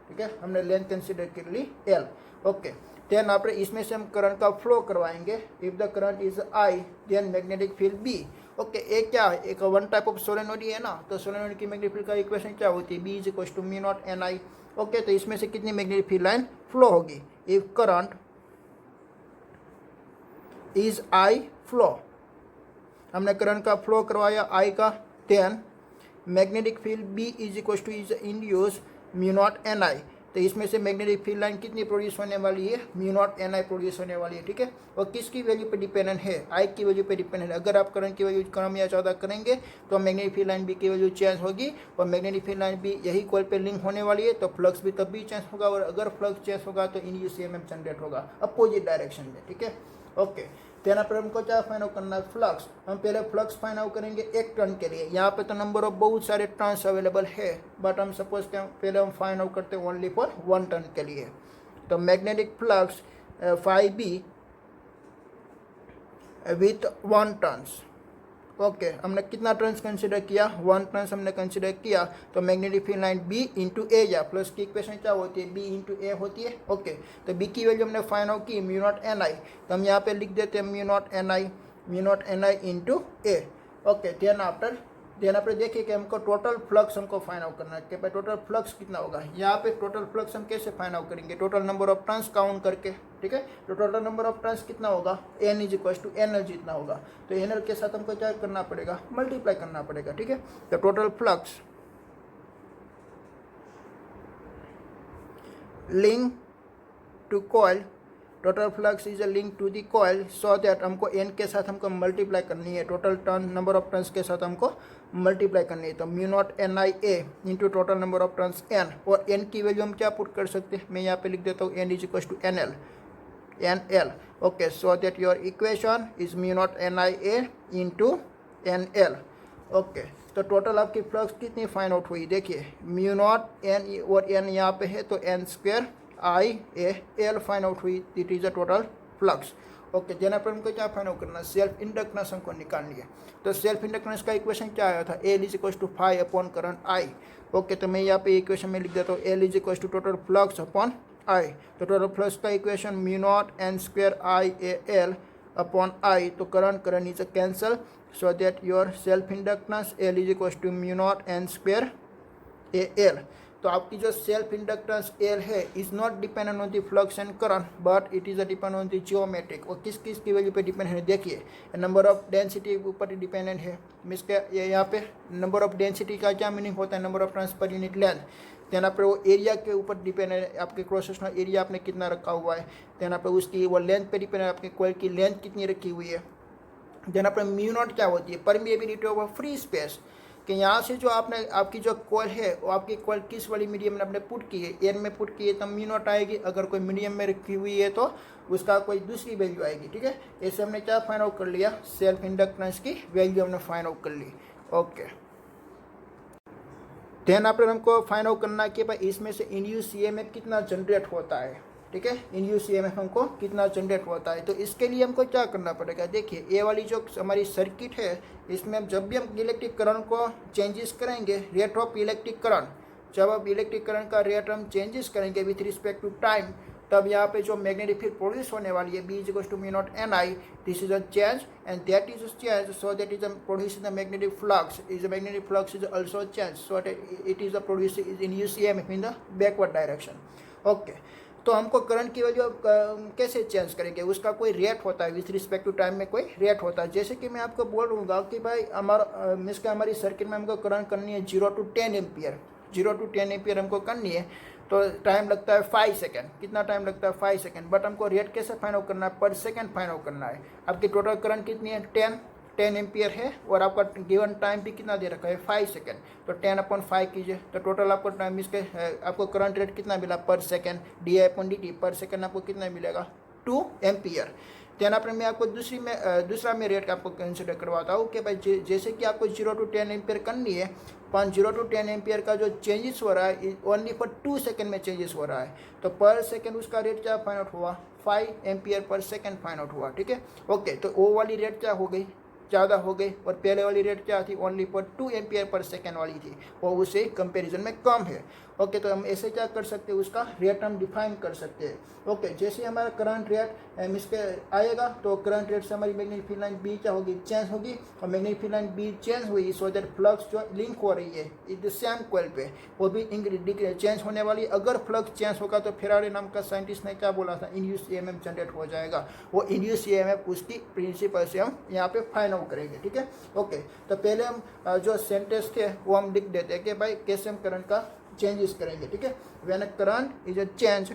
ठीक है। हमने लेंथ कंसिडर कर ली एल। ओके, देन आप इसमें से हम करंट का फ्लो करवाएंगे। If the current is I then magnetic field B. Okay, एक क्या है, एक वन टाइप ऑफ सोलेनोइड है ना, तो सोलेनोइड की मैग्नेटिक फील्ड का इक्वेशन क्या होती है, B is equal to mu naught N I. Okay, तो इसमें से कितनी मैग्नेटिक फील्ड लाइन फ्लो होगी, if current is I flow, हमने करंट का फ्लो करवाया आई का, then magnetic field B is equal to is induce mu naught N I. तो इसमें से मैग्नेटिक फील्ड लाइन कितनी प्रोड्यूस होने वाली है, mu naught N I produce होने वाली है, ठीक है। और किसकी वैल्यू पे डिपेंडेंट है, आई की वैल्यू पे डिपेंडेंट है। अगर आप करंट की वैल्यू कम या ज़्यादा करेंगे तो मैग्नेटिक फील्ड लाइन बी की वैल्यू चेंज होगी, और मैग्नेटिक फील्ड लाइन भी यही कॉइल पे लिंक होने वाली है, तो फ्लक्स भी तब भी चेंज होगा, और अगर फ्लक्स चेंज होगा तो इंड्यूस ईएमएफ जनरेट होगा अपोजिट डायरेक्शन में, ठीक है। ओके, तेना पर हमको क्या फाइंड आउट करना है, फ्लक्स। हम पहले फ्लक्स फाइंड आउट करेंगे एक टर्न के लिए। यहाँ पे तो नंबर ऑफ बहुत सारे टर्न्स अवेलेबल है, बट हम सपोज के पहले हम फाइंड आउट करते हैं ओनली फॉर वन टर्न के लिए। तो magnetic flux phi B with one turns. Okay, हमने कितना टर्न्स कंसिडर किया, वन टर्न्स हमने कंसिडर किया। तो magnetic field line B into A, या प्लस की इक्वेशन क्या होती है, बी इंटू ए होती है। ओके, तो बी की वैल्यू हमने फाइंड आउट की म्यू नॉट एन आई, तो हम यहाँ पे लिख देते हैं mu naught N I into A. Okay, then after देखिए कि हमको टोटल फ्लक्स हमको फाइंड आउट करना है कि भाई टोटल फ्लक्स कितना होगा। यहाँ पे टोटल फ्लक्स हम कैसे फाइंड आउट करेंगे, total number of turns count करके, ठीक है। तो टोटल नंबर ऑफ टर्न्स कितना होगा, N is equal to N L जितना होगा, तो एन एल के साथ हमको क्या करना पड़ेगा, मल्टीप्लाई करना पड़ेगा, ठीक है। तो total flux link to coil, total flux is a link to the coil, so that हमको एन के साथ हमको मल्टीप्लाई करनी है, total turn number of turns के साथ हमको मल्टीप्लाई करनी है। तो mu naught N I A into total number of turns N, और एन की वैल्यू हम क्या पुट कर सकते हैं, मैं यहाँ पे लिख देता हूँ N is equal to N L. Okay, so that your equation is mu naught N I A into N L. Okay, तो टोटल आपकी फ्लक्स कितनी फाइंड आउट हुई, देखिए म्यू नॉट एन और एन यहाँ पे है, तो N square I A L find out हुई, it is a total flux. Okay, देना पर हमको क्या फाइंड आउट करना, सेल्फ इंडक्टेंस हमको निकालनी है। तो सेल्फ इंडक्टेंस का इक्वेशन क्या आया था, L is equal to phi upon current I. Okay, तो मैं यहाँ पे इक्वेशन में लिख देता हूँ L is equal to total flux upon I. तो टोटल फ्लक्स का equation mu naught N square I A L upon I, तो current is a cancel, so that your self inductance L is equal to mu naught N square A L. तो आपकी जो self inductance L है is not dependent on the flux and current, but it is a depend on the geometric. और किस किस की value पे depend है, देखिए नंबर ऑफ डेंसिटी के ऊपर डिपेंडेंट है। मीन्स के यहाँ पे नंबर ऑफ डेंसिटी का क्या मीनिंग होता है, number of turns per unit length. Then आप वो एरिया के ऊपर डिपेंड है, आपके क्रॉस सेक्शनल एरिया आपने कितना रखा हुआ है। देन आप उसकी वो लेंथ पे डिपेंड है, आपके कॉइल की लेंथ कितनी रखी हुई है। देन आप म्यू नॉट क्या होती है, परमिएबिलिटी ऑफ फ्री स्पेस, कि यहाँ से जो आपकी जो कॉइल है वो आपकी कॉइल किस वाली मीडियम में आपने पुट की है, एयर में पुट की है तो म्यू नॉट आएगी, अगर कोई मीडियम में रखी हुई है तो उसका कोई दूसरी वैल्यू आएगी, ठीक है। ऐसे हमने क्या फाइंड आउट कर लिया, सेल्फ इंडक्टेंस की वैल्यू हमने फाइंड आउट कर ली। ओके, देन आफ्टर हमको फाइंड आउट करना है कि भाई इसमें से इंड्यूस ईएमएफ कितना जनरेट होता है, ठीक है। इंड्यूस ईएमएफ हमको कितना जनरेट होता है, तो इसके लिए हमको क्या करना पड़ेगा, देखिए ये वाली जो हमारी सर्किट है इसमें जब भी हम इलेक्ट्रिक करंट को चेंजेस करेंगे, रेट ऑफ इलेक्ट्रिक करंट, जब अब इलेक्ट्रिक करंट का रेट हम चेंजेस करेंगे विथ रिस्पेक्ट टू टाइम, तब यहाँ पे जो मैग्नेटिक फील्ड प्रोड्यूस होने वाली है B is equal to mu naught NI, this is a change and that is a change, so that is produce the magnetic flux, is the magnetic flux is also change, so it is the produce is in EMF in the backward direction. Okay, तो हमको current की value कैसे change करेंगे, उसका कोई rate होता है with respect to time में कोई रेट होता है। जैसे कि मैं आपको बोल दूँगा कि भाई हमारा मीन्स का हमारी सर्किट में हमको करंट करनी है 0 to 10 एम्पियर, 0 to 10 एम्पियर हमको करनी है, तो टाइम लगता है 5 सेकेंड। कितना टाइम लगता है 5 सेकेंड, बट हमको रेट कैसे फाइंड आउट करना है, पर सेकेंड फाइंड आउट करना है। आपकी टोटल करंट कितनी है 10 एम्पियर है और आपका गिवन टाइम भी कितना दे रखा है 5 सेकेंड, तो 10/5 कीजिए, तो टोटल आपको टाइम इसके आपको करंट रेट कितना मिला पर सेकेंड, DI/dt पर सेकेंड आपको कितना मिलेगा 2 एम्पियर। देन आपने मैं आपको दूसरा में रेट आपको कंसिडर करवाता हूँ कि भाई जैसे कि आपको 0 to 10 एम्पियर करनी है, 0 to 10 एम्पियर का जो चेंजेस हो रहा है ओनली फॉर 2 सेकेंड में चेंजेस हो रहा है, तो पर सेकेंड उसका रेट क्या फाइंड आउट हुआ 5 ampere per second find out हुआ। ठीक है, ओके, तो वो वाली रेट क्या हो गई, ज़्यादा हो गई, और पहले वाली रेट क्या थी only for 2 ampere per second वाली थी, वो उससे कंपैरिजन में कम है। ओके, तो हम ऐसे क्या कर सकते हैं, उसका रेट हम डिफाइन कर सकते हैं। ओके, जैसे हमारा करंट रेट इसके आएगा, तो करंट रेट से हमारी मैग्नेटिक फील्ड लाइन B क्या होगी, चेंज होगी, और magnetic field line B change हुई, सो दैट फ्लक्स जो लिंक हो रही है इस सेम कॉइल पे वो भी चेंज होने वाली। अगर फ्लक्स चेंज होगा तो फेराडे नाम का साइंटिस्ट ने क्या बोला था, इंड्यूस EMF जनरेट हो जाएगा। वो इंड्यूस EMF उसकी प्रिंसिपल से हम यहाँ पे फाइंड आउट करेंगे। ठीक है, ओके, तो पहले हम जो सेंटेंस थे वो हम लिख देते हैं कि भाई कैसे हम करंट का चेंजेस करेंगे। ठीक है, when a current is a change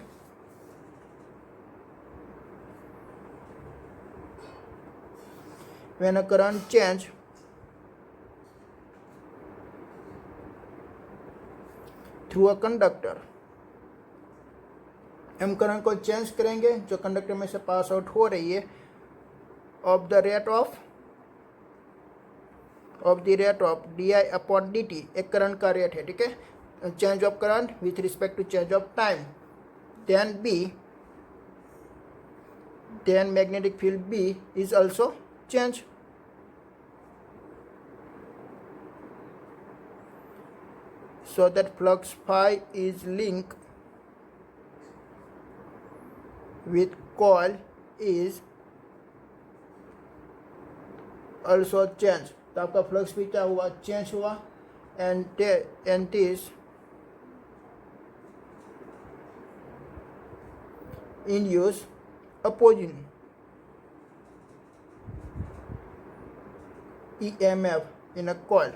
when a current change through a conductor, हम करंट को चेंज करेंगे जो कंडक्टर में से पास आउट हो रही है of the rate of DI/dt, एक करंट का रेट है। ठीक है, change of current with respect to change of time, then magnetic field B is also change, so that flux phi is linked with coil is also change, तो आपका flux भी क्या हुआ, चेंज हुआ, and this induce opposing EMF in a coil।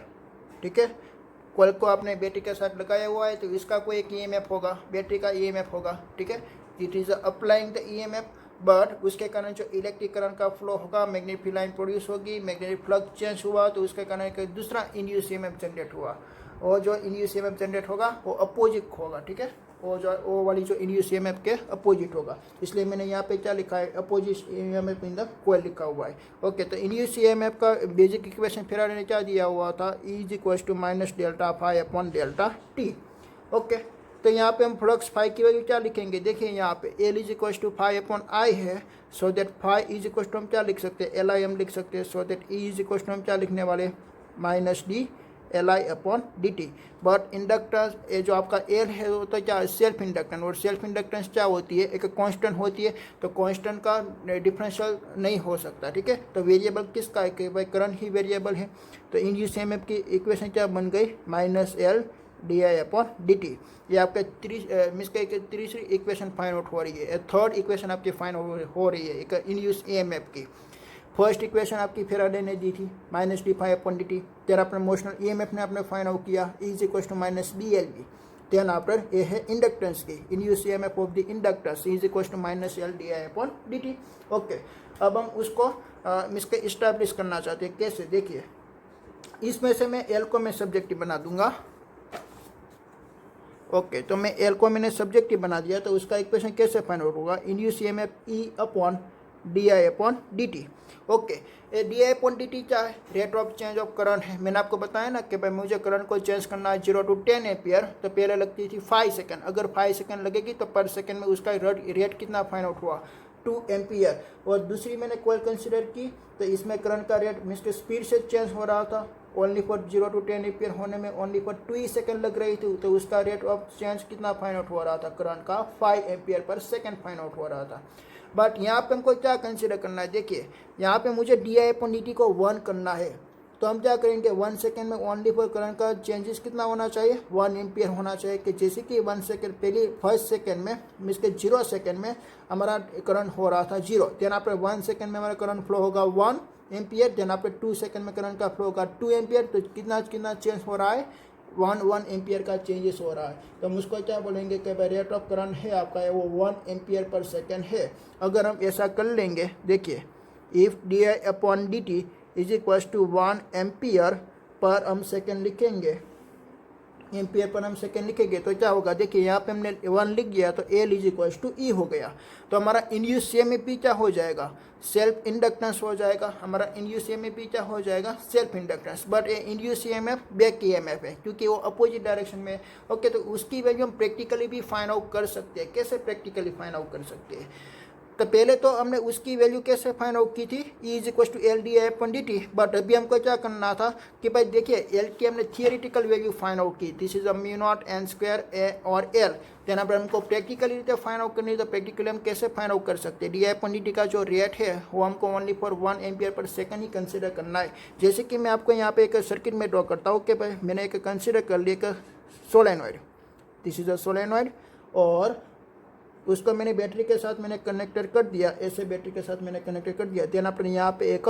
ठीक है, coil को आपने बैटरी के साथ लगाया हुआ है, तो इसका कोई एक EMF होगा, बैटरी का EMF होगा। ठीक है, it is applying the EMF, but उसके कारण जो इलेक्ट्रिक करंट का फ्लो होगा, मैग्नेटिक फील्ड लाइन प्रोड्यूस होगी, मैग्नेटिक फ्लक्स चेंज हुआ, तो उसके कारण एक दूसरा इंड्यूस EMF जनरेट हुआ, और जो इंड्यूस EMF जनरेट होगा वो अपोजिट होगा। ठीक है, वो वाली जो इंड्यूस EMF के अपोजिट होगा, इसलिए मैंने यहाँ पे क्या लिखा है, opposite EMF in the coil लिखा हुआ है। ओके, तो इंड्यूस EMF का बेसिक इक्वेशन फेराडे ने क्या दिया हुआ था, E = -Δ∅/Δt। ओके, तो यहाँ पे हम फ्लक्स फाई की वैल्यू क्या लिखेंगे, देखिए यहाँ पे L = ∅/I है, so that phi is equal to हम क्या लिख सकते हैं, LI हम लिख सकते हैं, so that E is equal to हम क्या लिखने वाले, -dLi/dt। बट इंडक्टेंस ये जो आपका L है वो तो क्या सेल्फ इंडक्टेंस, और सेल्फ इंडक्टेंस क्या होती है, एक कांस्टेंट होती है, तो कांस्टेंट का डिफरेंशियल नहीं हो सकता। ठीक है, तो वेरिएबल किसका है कि भाई करंट ही वेरिएबल है, तो इंड्यूस EMF की इक्वेशन क्या बन गई, -L/di/dt। ये आपके तीसरी इक्वेशन फाइंड आउट हो रही है, थर्ड इक्वेशन आपकी फाइंड हो रही है एक इंड्यूस EMF की। फर्स्ट इक्वेशन आपकी फेराडे ने दी थी -dϕ/dt, देन आपने मोशनल EMF ने आपने फाइंड आउट किया E = -BLV, देन आफ्टर ये है इंडक्टेंस की induce EMF of the inductors E = -L/di/dt। Okay, अब हम उसको इसके इस्टेब्लिश करना चाहते हैं, कैसे, देखिए इसमें से मैं L को मैं सब्जेक्टिव बना दूंगा। ओके, तो मैं L को मैंने सब्जेक्टिव बना दिया, तो उसका इक्वेशन कैसे फाइंड आउट होगा, induce EMF E/di/dt। Okay, di/dt क्या है, rate of change of current है। मैंने आपको बताया ना कि भाई मुझे करंट को चेंज करना है 0 to 10 एम्पियर, तो पहले लगती थी 5 सेकेंड, अगर 5 सेकेंड लगेगी तो पर सेकेंड में उसका रेट कितना फाइंड आउट हुआ, 2 एम्पियर। और दूसरी मैंने कॉइल कंसिडर की, तो इसमें करंट का रेट मीन्स के स्पीड से चेंज हो रहा था, ओनली फॉर 0 to 10 एम्पियर होने में ओनली फॉर 2 सेकंड लग रही थी, तो उसका रेट ऑफ चेंज कितना फाइंड आउट हो रहा था, करंट का 5 ampere per second find out हो रहा था। बट यहाँ पे हमको क्या कंसिडर करना है, देखिए यहाँ पे मुझे di/dt को 1 करना है, तो हम क्या करेंगे 1 सेकेंड में ओनली फॉर करंट का चेंजेस कितना होना चाहिए, 1 एम्पियर होना चाहिए। कि जैसे कि 1 सेकेंड पहले फर्स्ट सेकेंड में मीन्स के 0 सेकेंड में हमारा करंट हो रहा था 0, देन आपने 1 सेकेंड में हमारा करंट फ्लो होगा 1 एम्पियर, देन आपने 2 सेकेंड में करंट का फ्लो होगा 2 एम्पियर। तो कितना कितना चेंज हो रहा है, 1 एम्पियर का चेंजेस हो रहा है। तो हम उसको क्या बोलेंगे कि भाई रेट ऑफ करंट है आपका है वो 1 एम्पियर पर सेकेंड है। अगर हम ऐसा कर लेंगे, देखिए if di/dt is equals to 1 ampere per हम सेकेंड लिखेंगे, एम्पियर पर हम सेकेंड लिखेंगे तो क्या होगा, देखिए यहाँ पे हमने 1 लिख गया तो L is equals to E हो गया। तो हमारा इंड्यूस EMF क्या हो जाएगा, सेल्फ इंडक्टेंस हो जाएगा। हमारा इंड्यूस EMF क्या हो जाएगा, सेल्फ इंडक्टेंस। बट ये इंड्यूस EMF बैक EMF है क्योंकि वो अपोजिट डायरेक्शन में है। ओके, तो उसकी वैल्यू हम प्रैक्टिकली भी फाइंड आउट कर सकते हैं। कैसे प्रैक्टिकली फाइंड आउट कर सकते हैं, तो पहले तो हमने उसकी वैल्यू कैसे फाइंड आउट की थी, E is equal to L di/dt। But अभी हमको क्या करना था कि भाई देखिए L की हमने थियोरिटिकल वैल्यू फाइंड आउट की, दिस इज μ0 n² और L। देन अब हमको प्रैक्टिकली रीते फाइंड आउट करनी है, तो प्रैक्टिकली हम कैसे फाइंड आउट कर सकते हैं, di/dt का जो रेट है वो हमको ओनली फॉर 1 एम्पियर पर सेकंड ही कंसिडर करना है। जैसे कि मैं आपको यहाँ पे एक सर्किट में ड्रॉ करता हूँ कि भाई मैंने एक कंसिडर कर लिया एक solenoid, this is a solenoid, और उसको मैंने बैटरी के साथ मैंने कनेक्टर कर दिया, ऐसे बैटरी के साथ मैंने कनेक्टर कर दिया। देन अपने यहाँ पे एक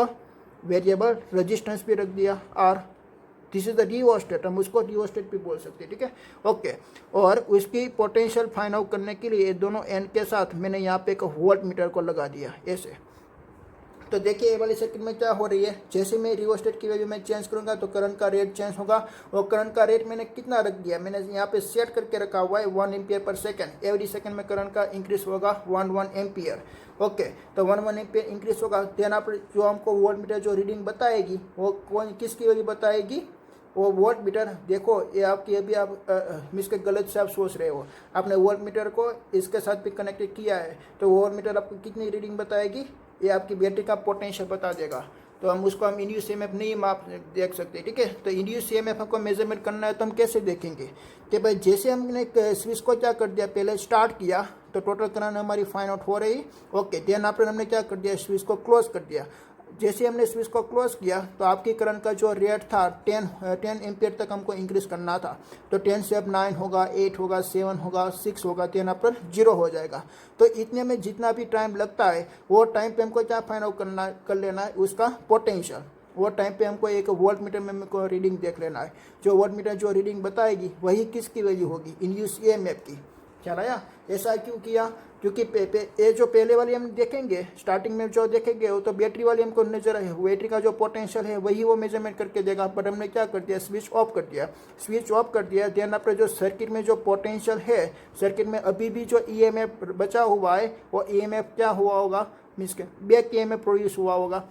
वेरिएबल रेजिस्टेंस भी रख दिया R, this is the rheostat, हम उसको रिओस्टेट भी बोल सकते हैं, ठीक है ओके। और उसकी पोटेंशियल फाइंड आउट करने के लिए दोनों एंड के साथ मैंने यहाँ पे एक वोल्ट मीटर को लगा दिया ऐसे। तो देखिए ये वाली सर्किट में क्या हो रही है, जैसे मैं रिओस्टेट की वैल्यू में चेंज करूंगा तो करंट का रेट चेंज होगा। और करंट का रेट मैंने कितना रख दिया, मैंने यहाँ पे सेट करके रखा हुआ है 1 एम्पियर पर सेकंड। एवरी सेकंड में करंट का इंक्रीज होगा 1 एम्पियर। ओके, तो 1 एम्पियर इंक्रीज होगा। देन आप जो हमको वोल्ट मीटर जो रीडिंग बताएगी वो कौन किसकी वैल्यू बताएगी, वो वोल्ट मीटर। देखो ये आपकी अभी आप मिस के गलत से आप सोच रहे हो, आपने वोल्ट मीटर को इसके साथ भी कनेक्ट किया है, तो वोल्ट मीटर आपको कितनी रीडिंग बताएगी, ये आपकी बैटरी का पोटेंशियल बता देगा। तो हम उसको हम इंड्यूस EMF नहीं माप देख सकते, ठीक है। तो इंड्यूस EMF को मेजरमेंट करना है तो हम कैसे देखेंगे कि भाई जैसे हमने स्विच को क्या कर दिया, पहले स्टार्ट किया तो टोटल करंट हमारी फाइंड आउट हो रही। ओके, देन आपने हमने क्या कर दिया, स्विच को क्लोज कर दिया। जैसे हमने स्विच को क्लोज किया तो आपकी करंट का जो रेट था 10 एम्पियर तक हमको इंक्रीज करना था। तो 10 से अब 9 होगा, 8 होगा, 7 होगा, 6 होगा, देन पर 0 हो जाएगा। तो इतने में जितना भी टाइम लगता है वो टाइम पे हमको क्या फाइंड आउट कर लेना है, उसका पोटेंशियल। वो टाइम पे हमको एक वोल्ट मीटर में हमको रीडिंग देख लेना है। जो वोल्ट मीटर जो रीडिंग बताएगी वही किसकी वैल्यू होगी, इंड्यूस EMF की। ख्याल आया, ऐसा क्यों किया, क्योंकि ये जो पहले वाली हम देखेंगे स्टार्टिंग में जो देखेंगे वो तो बैटरी वाली हमको नजर है, बैटरी का जो पोटेंशियल है वही वो मेजरमेंट करके देगा। बट हमने क्या कर दिया, स्विच ऑफ कर दिया। स्विच ऑफ कर दिया, देन अपने जो सर्किट में जो पोटेंशियल है, सर्किट में अभी भी जो EMF बचा हुआ है वो EMF क्या हुआ होगा, मीन्स के बैक EMF प्रोड्यूस हुआ होगा,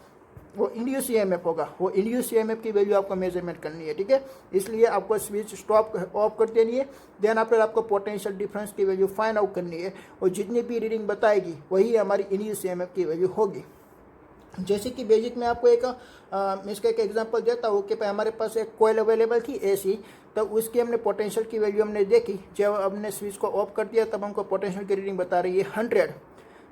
वो इंड्यूस EMF होगा। वो इंड्यूस EMF की वैल्यू आपको मेजरमेंट करनी है, ठीक है। इसलिए आपको स्विच स्टॉप ऑफ कर देनी है। देन आपको पोटेंशियल डिफरेंस की वैल्यू फाइंड आउट करनी है, और जितनी भी रीडिंग बताएगी वही हमारी इंड्यूस EMF की वैल्यू होगी। जैसे कि बेसिक में आपको एक इसका एक एग्जांपल देता हूँ कि हमारे पास एक कोयल अवेलेबल थी AC, तो उसकी हमने पोटेंशियल की वैल्यू हमने देखी। जब हमने स्विच को ऑफ कर दिया तब हमको पोटेंशियल की रीडिंग बता रही है 100।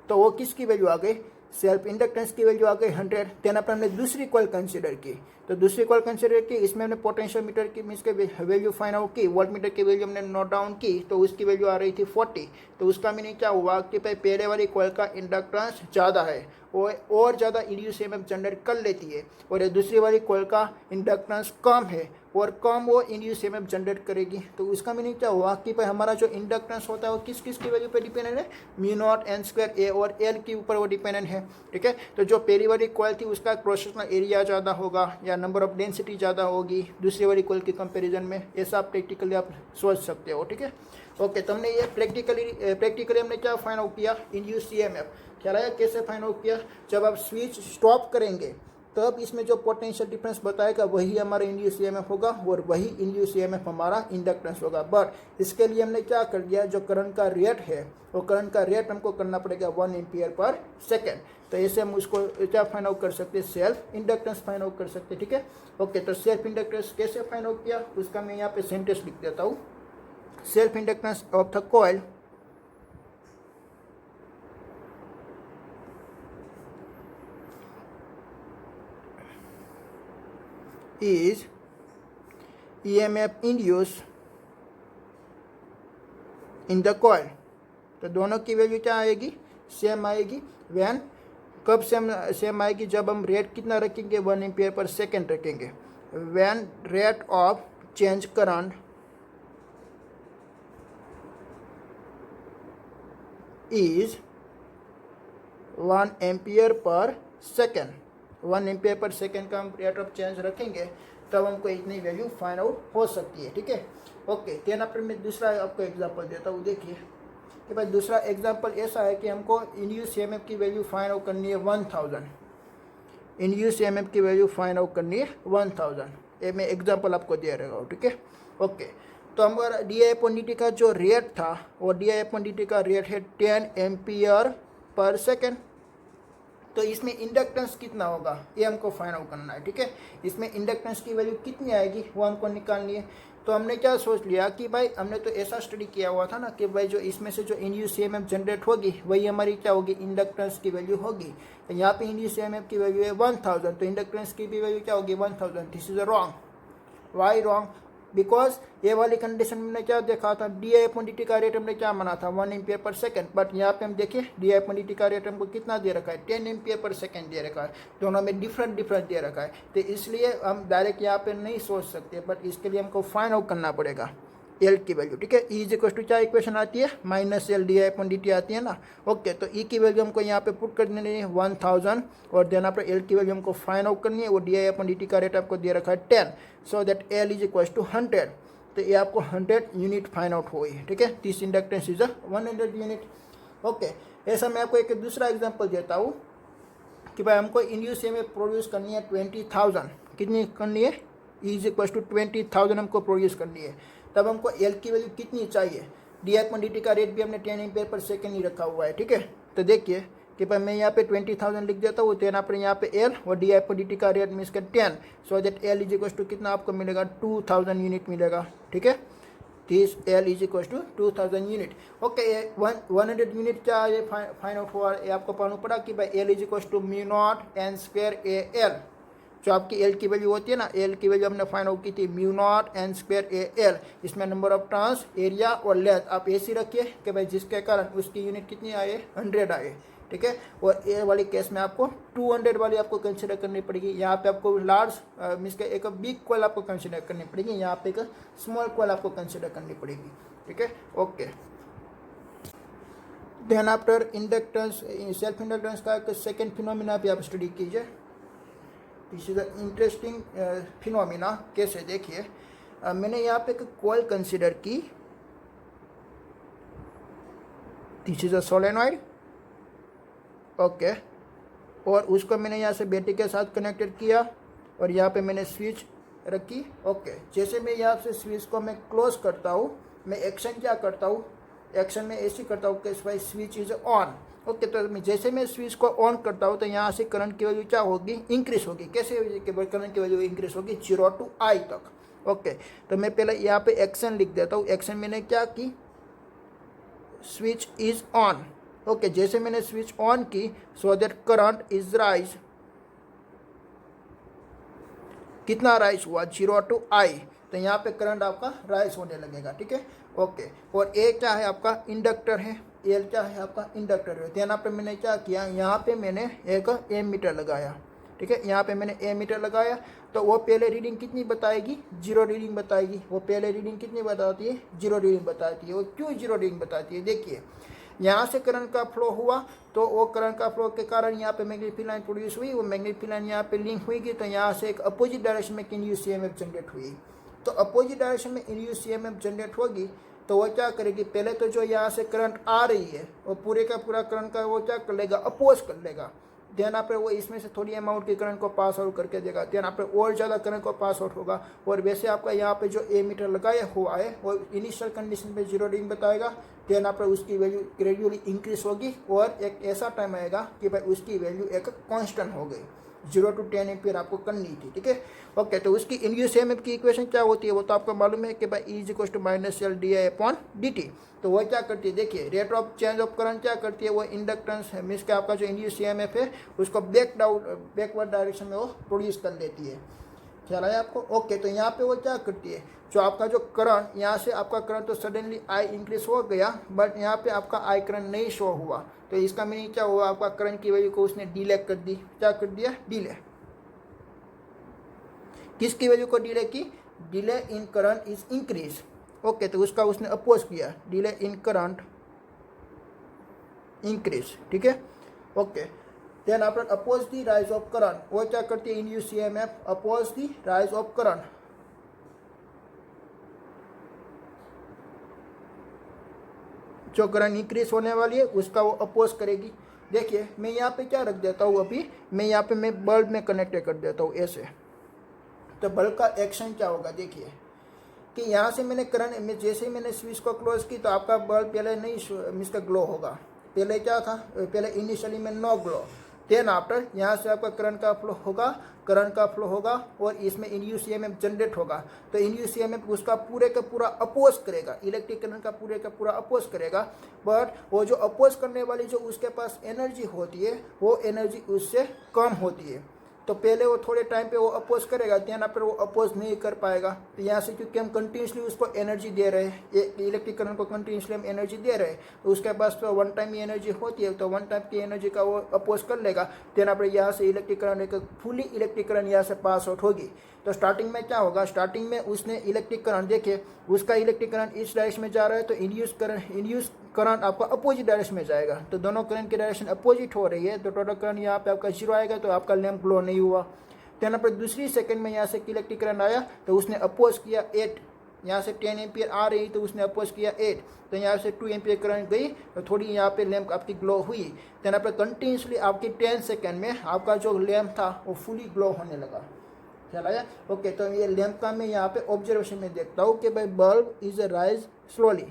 तो वो किसकी वैल्यू आ गई, सेल्फ इंडक्टेंस की वैल्यू आ गई 100। देन अपन हमने दूसरी कॉइल कंसीडर की, तो दूसरी कॉइल कंसीडर की, इसमें हमने पोटेंशियल मीटर की मीन्स के वैल्यू फाइंड आउट की, वोल्ट मीटर की वैल्यू हमने नोट डाउन की, तो उसकी वैल्यू आ रही थी 40। तो उसका मीनिंग क्या हुआ कि भाई पहले वाली कॉइल का इंडक्टेंस ज़्यादा है, वो और ज़्यादा इंड्यूस EMF जनरेट कर लेती है, और ये दूसरी वाली कॉइल का इंडक्टेंस कम है और कम वो इंड्यूस EMF जनरेट करेगी। तो उसका मीनिंग क्या हुआ कि भाई हमारा जो इंडक्टेंस होता है वो किस किस की वैल्यू पे डिपेंडेंट है, μ0 n² और L के ऊपर वो डिपेंडेंट है, ठीक है। तो जो पहली वाली कॉइल थी उसका क्रॉस सेक्शनल एरिया ज़्यादा होगा या नंबर ऑफ डेंसिटी ज़्यादा होगी दूसरी वाली कॉइल के कंपैरिजन में, ऐसा प्रैक्टिकली आप सोच सकते हो, ठीक है ओके। तो हमने ये प्रैक्टिकली हमने क्या फाइंड आउट किया, इंड्यूस EMF। ख्याल आया कैसे फाइंड आउट किया, जब आप स्विच स्टॉप करेंगे तब इसमें जो पोटेंशियल डिफरेंस बताएगा वही हमारा इंड्यूस ईएमएफ होगा और वही इंड्यूस ईएमएफ हमारा इंडक्टेंस होगा। बट इसके लिए हमने क्या कर दिया, जो करंट का रेट है वो करंट का रेट हमको करना पड़ेगा 1 एम्पियर पर सेकेंड। तो ऐसे हम उसको क्या फाइंड आउट कर सकते हैं, सेल्फ इंडक्टेंस फाइंड आउट कर सकते हैं। ठीक है, ओके। तो सेल्फ इंडक्टेंस कैसे फाइंड आउट किया उसका मैं यहाँ पे सेंटेंस लिख देता हूँ। Self inductance of the coil is EMF induced in the coil। तो दोनों की वैल्यू क्या आएगी, सेम आएगी। व्हेन, कब सेम आएगी, जब हम रेट कितना रखेंगे, 1 एम्पियर पर सेकेंड रखेंगे। When rate of change current is 1 ampere पर सेकेंड, 1 एम्पियर पर सेकेंड का हम रेट ऑफ चेंज रखेंगे तब हमको इतनी वैल्यू फाइंड आउट हो सकती है। ठीक है, ओके। देन आफ्टर मैं दूसरा आपको एग्जांपल देता हूँ। देखिए कि भाई दूसरा एग्जांपल ऐसा है कि हमको इंड्यूस ईएमएफ की वैल्यू फाइंड आउट करनी है 1000। इंड्यूस ईएमएफ की वैल्यू फाइंड आउट करनी है 1000। ये मैं एग्जांपल आपको दे रहा हूँ। ठीक है, ओके। तो हमारा डी/dt का जो रेट था वो डी/dt का रेट है 10 एम्पियर पर सेकेंड। तो इसमें इंडक्टेंस कितना होगा ये हमको फाइंड आउट करना है। ठीक है, इसमें इंडक्टेंस की वैल्यू कितनी आएगी वो हमको निकालनी है। तो हमने क्या सोच लिया कि भाई हमने तो ऐसा स्टडी किया हुआ था ना कि भाई जो इसमें से जो इंड्यूस ईएमएफ जनरेट होगी वही हमारी क्या होगी, इंडक्टेंस की वैल्यू होगी। तो यहाँ पे इंड्यूस ईएमएफ की वैल्यू है 1000, तो इंडक्टेंस की भी वैल्यू क्या होगी, 1000। This is wrong. Why wrong, because ये वाली कंडीशन में हमने क्या देखा था, डी/dt का रेट हमने क्या माना था, 1 एम्पियर पर सेकेंड। बट यहाँ पे हम देखिए डी/dt का रेट हमको कितना दे रखा है, 10 एम्पियर पर सेकेंड दे रखा है। दोनों में डिफरेंट दे रखा है। तो इसलिए हम डायरेक्ट यहाँ पे नहीं सोच सकते, बट इसके लिए हमको फाइंड आउट करना पड़ेगा एल की वैल्यू। ठीक है, ई इज इक्वल टू क्या इक्वेशन आती है, -L डी/dt आती है ना। ओके, तो ई की वैल्यू हमको यहाँ पे पुट कर देनी है 1000 और देन आपको एल की वैल्यू हमको फाइंड आउट करनी है। वो डी/dt का रेट आपको दे रखा है 10, so that L is equal to 100। तो ये आपको 100 यूनिट फाइंड आउट हुई है। ठीक है, this inductance is 100 unit. Okay, ऐसा मैं आपको एक दूसरा एग्जांपल देता हूँ कि भाई हमको इंड्यूस ईएमएफ प्रोड्यूस करनी है 20,000। कितनी करनी है, ई इज इक्वल टू 20,000 हमको प्रोड्यूस करनी है। तब हमको एल की वैल्यू कितनी चाहिए, डी/dt का रेट भी हमने 10 एम्पियर पर सेकेंड ही रखा हुआ है। ठीक है, तो देखिए कि भाई मैं यहाँ पे 20,000 लिख देता हूँ, देन आपने यहाँ पे एल और डी/dt का रेट मीन्स का 10, so that L is equal to कितना आपको मिलेगा, 2000 यूनिट मिलेगा। ठीक है, this L is equal to 2000 unit. Okay, 100 unit क्या ये फाइंड आउट हुआ, ये आपको मालूम पड़ा कि भाई L is equal to μ0n²AL। जो आपकी एल की वैल्यू होती है ना, एल की वैल्यू हमने फाइंड आउट की थी μ0n²AL। इसमें नंबर ऑफ टर्न्स, एरिया और लेंथ आप ऐसी रखिए कि भाई जिसके कारण उसकी यूनिट कितनी आए, 100 आए। ठीक है, और ए वाली केस में आपको 200 वाली आपको कंसिडर करनी पड़ेगी। यहाँ पे आपको लार्ज मीन्स के एक बिग कॉइल आपको कंसिडर करनी पड़ेगी, यहाँ पे एक स्मॉल कॉइल आपको कंसिडर करनी पड़ेगी। ठीक है, okay. Then after inductance, self inductance का एक सेकेंड फिनोमिना भी आप स्टडी कीजिए। This is a interesting phenomena. कैसे, देखिए मैंने यहाँ पे एक कॉइल कंसिडर की। This is a solenoid, okay, और उसको मैंने यहाँ से बैटरी के साथ कनेक्टेड किया और यहाँ पे मैंने स्विच रखी। ओके, जैसे मैं यहाँ से स्विच को मैं क्लोज करता हूँ, मैं एक्शन क्या करता हूँ, एक्शन में ऐसे करता हूँ कि भाई स्विच इज ऑन। ओके, तो जैसे मैं स्विच को ऑन करता हूँ तो यहाँ से करंट की वैल्यू क्या होगी, इंक्रीज होगी। कैसे करंट की वैल्यू इंक्रीज होगी, 0 to I तक। ओके, तो मैं पहले यहाँ पे एक्शन लिख देता हूँ। एक्शन मैंने क्या की, स्विच इज ऑन। ओके, जैसे मैंने स्विच ऑन की, so that current is rise. कितना राइज हुआ, 0 to I। तो यहाँ पे करंट आपका राइज होने लगेगा। ठीक है, ओके। और ए क्या है आपका, इंडक्टर है। एल क्या है आपका, इंडक्टर है। यहाँ पे मैंने क्या किया, यहाँ पे मैंने एक एमीटर लगाया। ठीक है, यहाँ पे मैंने एमीटर लगाया तो वो पहले रीडिंग कितनी बताएगी, 0 रीडिंग बताएगी। वो पहले रीडिंग कितनी बताती है, 0 रीडिंग बताती है। वो क्यों 0 रीडिंग बताती है, देखिए यहाँ से करंट का फ्लो हुआ तो वो करंट का फ्लो के कारण यहाँ पे मैग्नेटिक लाइन प्रोड्यूस हुई। वो मैग्नेटिक लाइन यहाँ पे लिंक हुई तो यहाँ से एक अपोजिट डायरेक्शन में इंड्यूस ईएमएफ जनरेट हुई। तो अपोजिट डायरेक्शन में इंड्यूस ईएमएफ जनरेट होगी तो वो क्या करेगी, पहले तो जो यहाँ से करंट आ रही है वो पूरे का पूरा करंट का वो क्या कर लेगा, अपोज कर लेगा। देन आप वो इसमें से थोड़ी अमाउंट की करंट को पास आउट करके देगा, देन आप और ज़्यादा करंट को पास आउट होगा। और वैसे आपका यहाँ पे जो एमीटर लगाया हुआ है वो इनिशियल कंडीशन पे 0 रीडिंग बताएगा, देन आप उसकी वैल्यू ग्रेजुअली इंक्रीज होगी और एक ऐसा टाइम आएगा कि भाई उसकी वैल्यू एक कांस्टेंट हो गई। 0 to 10 एम्पियर आपको करनी थी, ठीक है। ओके, तो उसकी इंड्यूस ईएमएफ की इक्वेशन क्या होती है वो तो आपको मालूम है कि भाई E = -L/di/dt। तो वो क्या करती है, देखिए rate of change of current क्या करती है, वो इंडक्टेंस है, मीन्स कि आपका जो इंड्यूस ईएमएफ है उसको बैकवर्ड डायरेक्शन में वो प्रोड्यूस कर देती है। ख्याल आया आपको? ओके, तो यहाँ पे वो क्या करती है, जो आपका जो करंट यहाँ से आपका करंट तो सडनली आई इंक्रीज हो गया, बट यहाँ पे आपका आई करंट नहीं शो हुआ, तो इसका मीनिंग क्या हुआ, आपका करंट की वैल्यू को उसने डिले कर दी। क्या कर दिया, डिले। किसकी वैल्यू को डिले की, delay in current is increase. Okay, तो उसका उसने अपोज किया, डिले इन करंट इंक्रीज, ठीक है। Okay, then after oppose the rise of current, वो क्या करती है, induce EMF oppose the rise of current. जो करंट इंक्रीज होने वाली है उसका वो अपोज करेगी। देखिए मैं यहाँ पे क्या रख देता हूँ, अभी मैं यहाँ पे मैं बल्ब में कनेक्ट कर देता हूँ ऐसे, तो बल्ब का एक्शन क्या होगा, देखिए कि यहाँ से मैंने करंट में जैसे ही मैंने स्विच को क्लोज की तो आपका बल्ब पहले नहीं इसका ग्लो होगा, पहले क्या था, पहले इनिशियली में नो ग्लो, देन आफ्टर यहाँ से आपका करंट का फ्लो होगा और इसमें इंड्यूस ईएमएफ जनरेट होगा। तो इंड्यूस ईएमएफ उसका पूरे का पूरा अपोज करेगा, इलेक्ट्रिक करंट का पूरे का पूरा अपोज करेगा, बट वो जो अपोज करने वाली जो उसके पास एनर्जी होती है वो एनर्जी उससे कम होती है। तो पहले वो थोड़े टाइम पे वो अपोज करेगा, देन पर वो अपोज नहीं कर पाएगा। तो यहाँ से क्योंकि हम कंटिन्यूसली उसको एनर्जी दे रहे हैं, इलेक्ट्रिक करंट को कंटिन्यूसली हम एनर्जी दे रहे हैं, तो उसके पास तो वन टाइम ही एनर्जी होती है, तो वन टाइम की एनर्जी का वो अपोज कर लेगा। देन पर यहाँ से इलेक्ट्रिक करंट एक फुली इलेक्ट्रिक करंट यहाँ से पास आउट होगी। तो स्टार्टिंग में क्या होगा, स्टार्टिंग में उसने इलेक्ट्रिक करंट, देखिए उसका इलेक्ट्रिक करंट इस डायरेक्शन में जा रहा है, तो इंड्यूस करंट आपका अपोजिट डायरेक्शन में जाएगा। तो दोनों करंट की डायरेक्शन अपोजिट हो रही है, तो टोटल करंट यहाँ पे आपका 0 आएगा, तो आपका लैंप ग्लो नहीं हुआ। तो यहाँ पर दूसरी सेकंड में यहाँ से इलेक्ट्रिक करंट आया, तो उसने अपोज किया 8, यहाँ से 10 एम्पियर आ रही तो उसने अपोज किया 8, तो यहाँ से 2 एम्पियर करंट गई, तो थोड़ी यहाँ पे लैंप आपकी ग्लो हुई। तो यहाँ पर कंटिन्यूसली आपकी 10 सेकेंड में आपका जो लैंप था वो फुली ग्लो होने लगा। ख्याल आया? ओके, तो ये लैंप का मैं यहाँ पे ऑब्जर्वेशन में देखता हूँ कि भाई bulb is rise slowly.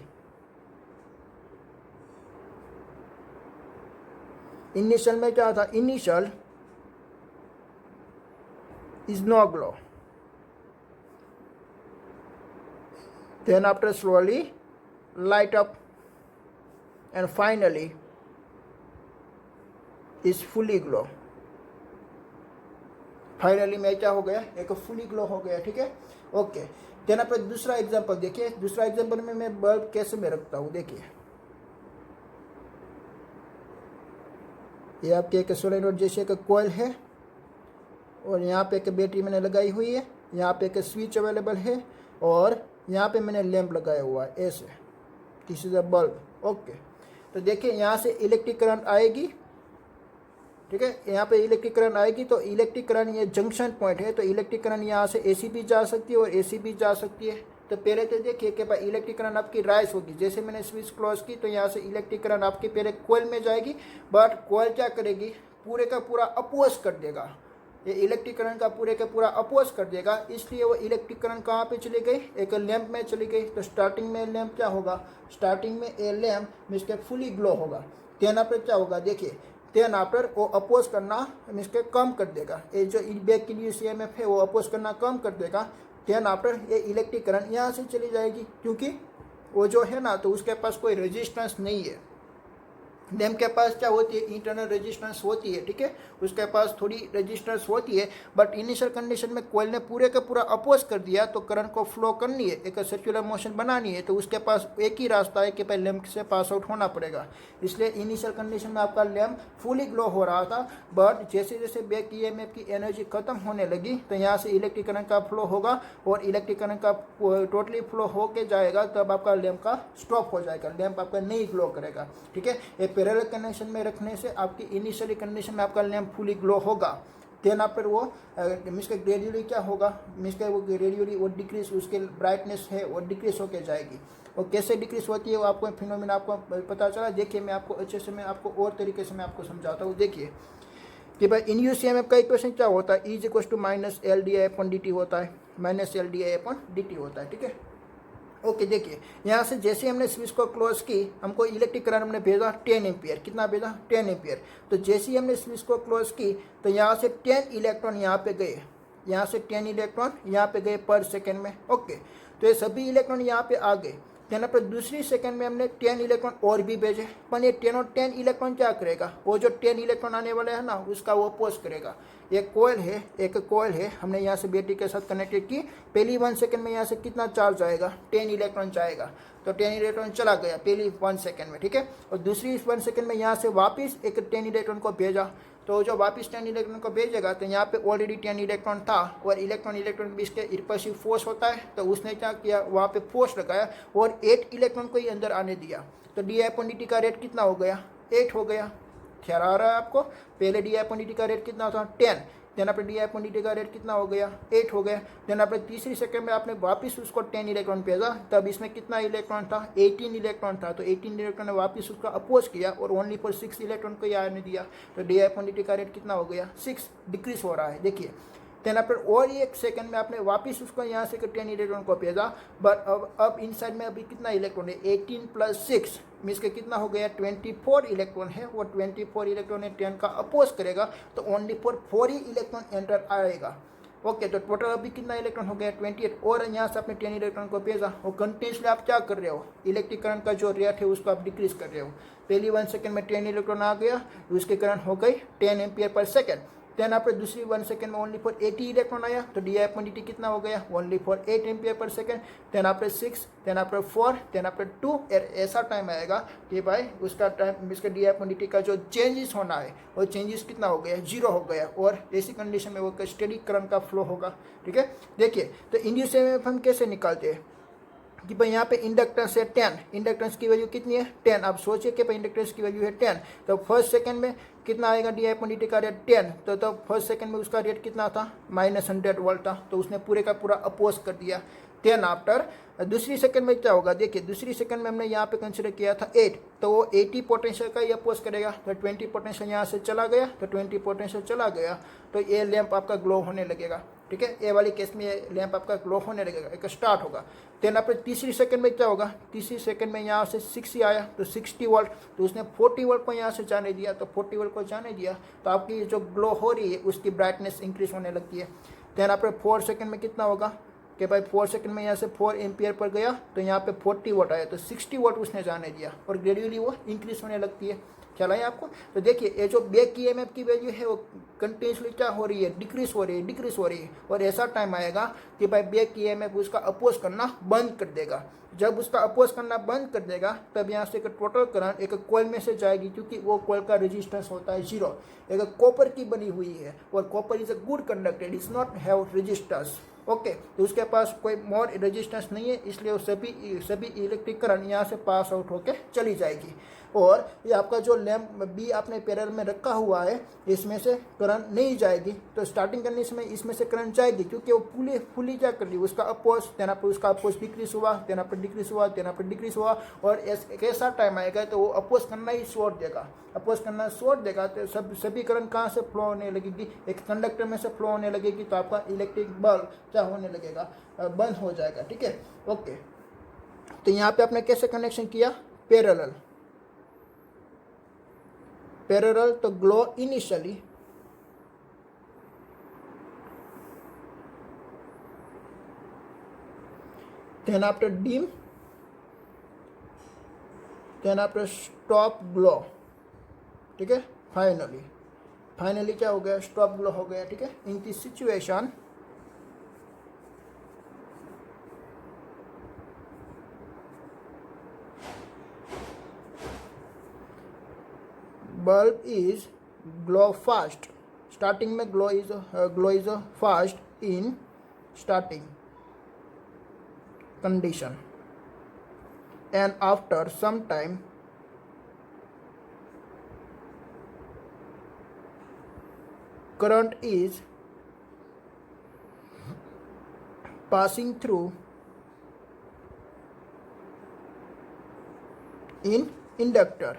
Initial में क्या था, initial is no glow, then after slowly light up and finally is fully glow। Finally में क्या हो गया, एक फुली ग्लो हो गया, ठीक है। ओके, देन आप दूसरा एग्जांपल देखिए, दूसरा एग्जांपल में मैं बल्ब कैसे में रखता हूँ, देखिए ये आपके एक सोलेनोइड जैसे एक कॉइल है और यहाँ पे एक बैटरी मैंने लगाई हुई है, यहाँ पे एक स्विच अवेलेबल है और यहाँ पे मैंने लैंप लगाया हुआ है ऐसे, this is a bulb. Okay, तो देखिए यहाँ से इलेक्ट्रिक करंट आएगी, ठीक है, यहाँ पे इलेक्ट्रिक करंट आएगी, तो इलेक्ट्रिक करंट ये जंक्शन पॉइंट है, तो इलेक्ट्रिक करंट यहाँ से AC भी जा सकती है और AC भी जा सकती है। तो पहले तो देखिए कि भाई इलेक्ट्रिक करंट आपकी राइज होगी, जैसे मैंने स्विच क्लोज की तो यहाँ से इलेक्ट्रिक करंट आपके पहले कोयल में जाएगी, बट कोयल क्या करेगी, पूरे का पूरा अपोज कर देगा, ये इलेक्ट्रिक करंट का पूरे का पूरा अपोज कर देगा, इसलिए वो इलेक्ट्रिक करंट कहाँ पे चली गई, एक लैंप में चली गई। तो स्टार्टिंग में लैंप क्या होगा, स्टार्टिंग में ए लैंप मीन्स के फुली ग्लो होगा, देन आफ्टर क्या होगा, देखिए देन आफ्टर वो अपोज करना मीन्स के कम कर देगा, ये जो बैक की इंड्यूस ईएमएफ है वो अपोज करना कम कर देगा। देन आफ्टर ये इलेक्ट्रिक करंट यहाँ से चली जाएगी, क्योंकि वो जो है ना तो उसके पास कोई रेजिस्टेंस नहीं है। लैंप के पास क्या होती है, इंटरनल रेजिस्टेंस होती है, ठीक है, उसके पास थोड़ी रेजिस्टेंस होती है, बट इनिशियल कंडीशन में कोयल ने पूरे का पूरा अपोज कर दिया, तो करंट को फ्लो करनी है, एक सर्कुलर मोशन बनानी है, तो उसके पास एक ही रास्ता है कि पहले लैंप से पास आउट होना पड़ेगा। इसलिए इनिशियल कंडीशन में आपका लैंप फुली ग्लो हो रहा था, बट जैसे जैसे बैक ईएमएफ की एनर्जी खत्म होने लगी तो यहाँ से इलेक्ट्रिक करंट का फ्लो होगा और इलेक्ट्रिक करंट का टोटली फ्लो होके जाएगा, तब आपका लैंप का स्टॉप हो जाएगा, लैंप आपका नहीं ग्लो करेगा, ठीक है। पैरेलल कनेक्शन में रखने से आपकी इनिशियली कंडीशन में आपका लैंप फुली ग्लो होगा, देन आप वो मीन्स के ग्रेजुअली क्या होगा, मीन्स के वो ग्रेजुअली वो डिक्रीज, उसके ब्राइटनेस है वो डिक्रीज होके जाएगी। और कैसे डिक्रीज होती है वो आपको फिनोमेना आपको पता चला, देखिए मैं आपको अच्छे से मैं आपको और तरीके से मैं आपको समझाता हूँ। देखिए कि भाई इन यूसीएमएफ का इक्वेशन क्या होता है, is equal to minus L d i upon d t होता है, minus L d i upon d t होता है, ठीक है। ओके देखिए यहाँ से जैसे हमने स्विच को क्लोज की, हमको इलेक्ट्रिक करंट हमने भेजा 10 एम्पियर, कितना भेजा 10 एम्पियर। तो जैसे ही हमने स्विच को क्लोज की तो यहाँ से 10 इलेक्ट्रॉन यहाँ पे गए, यहाँ से 10 इलेक्ट्रॉन यहाँ पे गए पर सेकेंड में। ओके तो ये सभी इलेक्ट्रॉन यहाँ पे आ गए। देन पर दूसरी सेकंड में हमने 10 इलेक्ट्रॉन और भी भेजे, पर ये 10 और 10 इलेक्ट्रॉन क्या करेगा, वो जो 10 इलेक्ट्रॉन आने वाला है ना उसका वो अपोज करेगा। एक कोयल है हमने यहाँ से बैटरी के साथ कनेक्टेड की, पहली 1 सेकंड में यहाँ से कितना चार्ज आएगा, 10 इलेक्ट्रॉन जाएगा, तो 10 इलेक्ट्रॉन चला गया पहली 1 सेकंड में, ठीक है। और दूसरी 1 सेकंड में यहाँ से वापस एक 10 इलेक्ट्रॉन को भेजा, तो जो वापस 10 इलेक्ट्रॉन को भेजेगा तो यहाँ पे ऑलरेडी 10 इलेक्ट्रॉन था, और इलेक्ट्रॉन के बीच के रिपल्सिव फोर्स होता है, तो उसने क्या किया वहाँ पे फोर्स लगाया और 8 इलेक्ट्रॉन को ही अंदर आने दिया। तो d i upon d t का रेट कितना हो गया, 8 हो गया। ख्याल आ रहा है आपको, पहले d i upon d t का रेट कितना था 10, देन आपने D i upon d t का रेट कितना हो गया 8 हो गया। देन आपने तीसरी सेकंड में आपने वापस उसको 10 इलेक्ट्रॉन भेजा, तब इसमें कितना इलेक्ट्रॉन था 18 इलेक्ट्रॉन था, तो 18 इलेक्ट्रॉन ने वापस उसका अपोज किया और ओनली फॉर 6 इलेक्ट्रॉन को ही आने दिया। तो d i upon d t का रेट कितना हो गया 6, डिक्रीज हो रहा है देखिए। देन आपने और एक सेकंड में आपने वापस उसको यहाँ से 10 इलेक्ट्रॉन को भेजा, बट अब इनसाइड में अभी कितना इलेक्ट्रॉन है 18 प्लस 6 मीन्स के कितना हो गया 24 इलेक्ट्रॉन है, वो 24 इलेक्ट्रॉन है 10 का अपोज करेगा, तो only for 4 he electron enter आएगा। ओके तो टोटल अभी कितना इलेक्ट्रॉन हो गया 28, और यहाँ से आपने 10 इलेक्ट्रॉन को भेजा, और कंटिन्यूसली आप क्या कर रहे हो, इलेक्ट्रिक करंट का जो रेट है उसको आप डिक्रीज कर रहे हो। पहली 1 सेकंड में 10 इलेक्ट्रॉन आ गया, उसके करंट हो गई 10 एम्पियर पर सेकंड। देन आपने दूसरी 1 सेकंड में ओनली फॉर 80 इलेक्ट्रॉन आया, तो d i upon d T कितना हो गया only for 8 ampere per second. Then आपने 6, देन आपने 4, देन आपने 2, ऐसा टाइम आएगा कि भाई उसका टाइम इसका D i upon d t का जो चेंजेस होना है वो चेंजेस कितना हो गया 0 हो गया, और ऐसी कंडीशन में वो स्टेडी करंट का फ्लो होगा, ठीक है। देखिए तो इंड्यूस ईएमएफ हम कैसे निकालते हैं कि भाई यहाँ पे इंडक्टेंस है 10, इंडक्टेंस की वैल्यू कितनी है 10। आप सोचिए कि भाई इंडक्टेंस की वैल्यू है 10, तो फर्स्ट सेकंड में कितना आएगा D i upon d t का रेट 10, तो फर्स्ट सेकंड में उसका रेट कितना था -100 वोल्ट था, तो उसने पूरे का पूरा अपोज कर दिया। देन आफ्टर दूसरी सेकंड में क्या होगा, देखिए दूसरी सेकंड में हमने यहाँ पे कंसिडर किया था 8, तो वो 80 पोटेंशियल का ही अपोज करेगा, तो 20 पोटेंशियल यहाँ से चला गया, तो 20 पोटेंशियल चला गया, तो ये लैंप आपका ग्लो होने लगेगा, ठीक है। ए वाली केस में ये लैंप आपका ग्लो होने लगेगा, एक स्टार्ट होगा। देन आपने तीसरी सेकंड में क्या होगा, तीसरी सेकंड में यहाँ से 6 ही आया, तो 60 वोल्ट, तो उसने 40 वोल्ट को यहाँ से जाने दिया, तो 40 वोल्ट को जाने दिया, तो आपकी जो ग्लो हो रही है उसकी ब्राइटनेस इंक्रीज होने लगती है। देन आपने 4 सेकंड में कितना होगा कि भाई 4 सेकंड में यहाँ से 4 एम्पियर पर गया, तो यहाँ पे 40 वोल्ट आया, तो 60 वोल्ट उसने जाने दिया, और ग्रेजुअली वो इंक्रीज होने लगती है। ख्याल आया आपको। तो देखिए ये जो बैक ईएमएफ की वैल्यू है वो कंटिन्यूसली क्या हो रही है, डिक्रीज हो रही है, और ऐसा टाइम आएगा कि भाई बैक ईएमएफ उसका अपोज करना बंद कर देगा। जब उसका अपोज करना बंद कर देगा तब यहाँ से एक टोटल करंट एक कॉइल में से जाएगी, क्योंकि वो कॉइल का रेजिस्टेंस होता है 0, एक कॉपर की बनी हुई है, और copper is a good conductor, it is not have resistance. Okay तो उसके पास कोई मोर रेजिस्टेंस नहीं है, इसलिए वो सभी इलेक्ट्रिक करंट यहाँ से पास आउट होके चली जाएगी। और ये आपका जो लैंप बी आपने पैरेलल में रखा हुआ है इसमें से करंट नहीं जाएगी, तो स्टार्टिंग कंडीशन में इसमें से करंट जाएगी, क्योंकि वो फुली क्या कर रही है उसका अपोज, देन आपको उसका अपोज डिक्रीज हुआ, देन आपको डिक्रीज हुआ, देन आपको डिक्रीज हुआ, और एक ऐसा टाइम आएगा तो वो अपोज करना ही छोड़ देगा, अपोज करना छोड़ देगा, तो सभी करंट कहाँ से फ्लो होने लगेगी, एक कंडक्टर में से फ्लो होने लगेगी, तो आपका इलेक्ट्रिक बल्ब क्या होने लगेगा, बंद हो जाएगा, ठीक है। ओके तो यहाँ पे आपने कैसे कनेक्शन किया, पैरेलल, तो glow initially, then after dim, then after stop glow, ठीक है। फाइनली क्या हो गया, स्टॉप ग्लो हो गया, ठीक है। In this situation bulb is glow fast, starting में glow is fast in starting condition, and after some time current is passing through in inductor,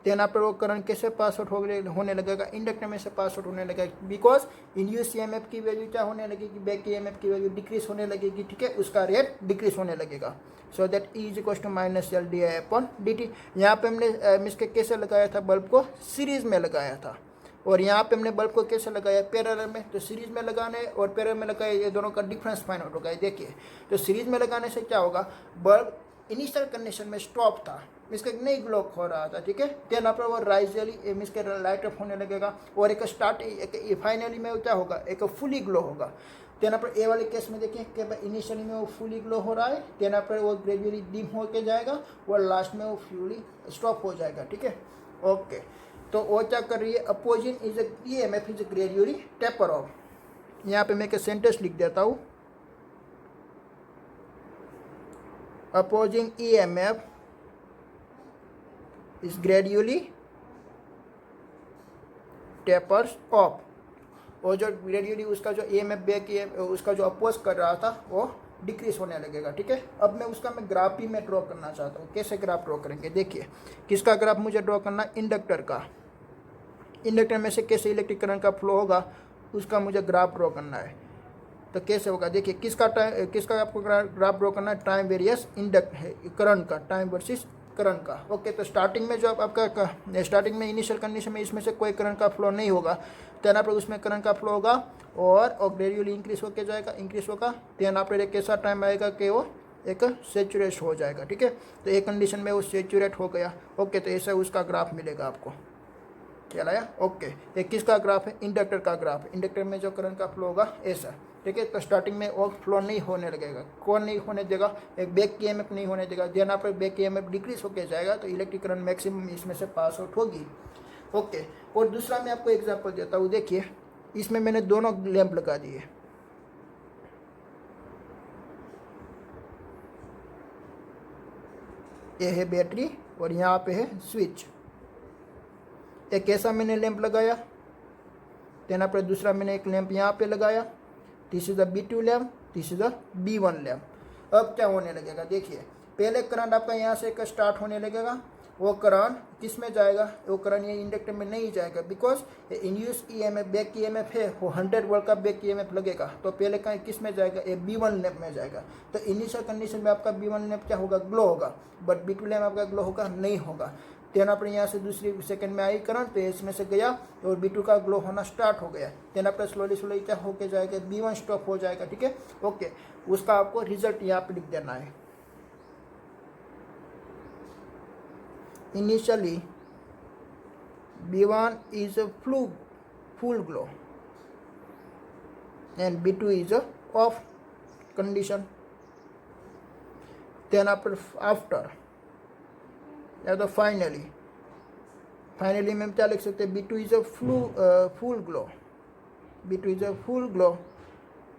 then आप वो करंट कैसे पास आउट होने लगेगा, इंडक्टर में से पास आउट होने लगेगा, बिकॉज इंड्यूस ईएमएफ की वैल्यू क्या होने लगेगी, बैक ईएमएफ की वैल्यू डिक्रीज होने लगेगी, ठीक है, उसका रेट डिक्रीज होने लगेगा। So that E is equal to minus L d i upon d t. यहाँ पे हमने मिसके कैसे लगाया था, बल्ब को सीरीज में लगाया था, और यहाँ पे हमने बल्ब को कैसे लगाया, पैरेलल में। तो सीरीज में लगाने और पैरेलल में लगाए, ये दोनों का डिफरेंस फाइंड आउट होगा। देखिए, तो सीरीज में लगाने से क्या होगा, बल्ब इनिशियल कंडीशन में स्टॉप था, इसका नहीं ग्लो हो रहा था, ठीक है, देन आप वो राइजली इसके लाइट अप होने लगेगा, और एक स्टार्ट एक फाइनली में क्या होगा, एक फुली ग्लो होगा। देन आप ए वाले केस में देखिए कि इनिशियली में वो फुली ग्लो हो रहा है, देन आप वो ग्रेजुअली डिम होके जाएगा, और लास्ट में वो फ्यूली स्टॉप हो जाएगा, ठीक है। ओके, तो वो क्या कर रही है, opposing is EMF is gradually taper of. यहाँ पे मैं एक सेंटेंस लिख देता हूँ, opposing EMF is gradually tapers of. और जो ग्रेजुअली उसका जो ईएमएफ बैक उसका जो अपोज कर रहा था वो डिक्रीज होने लगेगा, ठीक है। अब मैं उसका ग्राफ ही मैं ड्रॉ करना चाहता हूँ। कैसे ग्राफ ड्रॉ करेंगे, देखिए, किसका ग्राफ मुझे ड्रॉ करना, इंडक्टर का। इंडक्टर में से कैसे इलेक्ट्रिक करंट का फ्लो होगा उसका मुझे ग्राफ ड्रॉ करना है। तो कैसे होगा, देखिए, किसका आपको ग्राफ ड्रॉ करना है, टाइम वेरियस करंट का, टाइम वर्सेस करंट का। ओके, तो स्टार्टिंग में जो आपका स्टार्टिंग में इनिशियल कंडीशन में इसमें से कोई करंट का फ्लो नहीं होगा, देन आप उसमें करंट का फ्लो होगा और ग्रेजुअली इंक्रीज होके जाएगा, इंक्रीज होगा, देन आप एक ऐसा टाइम आएगा कि वो एक सेचुरेट हो जाएगा, ठीक है। तो एक कंडीशन में वो सेचुरेट हो गया। ओके, तो ऐसा उसका ग्राफ मिलेगा आपको, क्या आया। ओके, ये किसका ग्राफ है, इंडक्टर का ग्राफ। इंडक्टर में जो करंट का फ्लो होगा ऐसा, ठीक है। तो स्टार्टिंग में वो फ्लो नहीं होने लगेगा, कौन नहीं होने देगा, एक बैक ईएमएफ नहीं होने देगा, देन आप बैक ईएमएफ डिक्रीज होकर जाएगा, तो इलेक्ट्रिक करंट मैक्सिमम इसमें से पास आउट होगी। ओके, और दूसरा मैं आपको एग्जांपल देता हूँ। देखिए, इसमें मैंने दोनों लैंप लगा दिए, ये है बैटरी और यहाँ पे है स्विच। एक ऐसा मैंने लैंप लगाया, देन आप दूसरा मैंने एक लैंप यहाँ पे लगाया, this is the B2 lamp, this is the B1 lamp. अब क्या होने लगेगा, देखिए, पहले करंट आपका यहाँ से एक स्टार्ट होने लगेगा, वो करंट किस में जाएगा, वो करंट ये इंडक्टर में नहीं जाएगा, because induce EMF back EMF है, वो 100 वोल्ट का बैक ईएमएफ लगेगा, तो पहले कहीं किस में जाएगा, ये B1 लैंप में जाएगा। तो इनिशियल कंडीशन में आपका B1 लैंप क्या होगा, ग्लो होगा, बट B2 लैंप आपका ग्लो होगा नहीं होगा। देन अपने यहाँ से दूसरी सेकंड में आई करंट, तो इसमें से गया और B2 का ग्लो होना स्टार्ट हो गया, देन अपने स्लोली क्या होके जाएगा, B1 स्टॉप हो जाएगा, ठीक है। ओके, उसका आपको रिजल्ट यहाँ पे लिख देना है। Initially B1 is a full glow and B2 is a off condition. Then after या तो फाइनली में क्या लिख सकते हैं, B2 is a full glow, B2 is a full glow,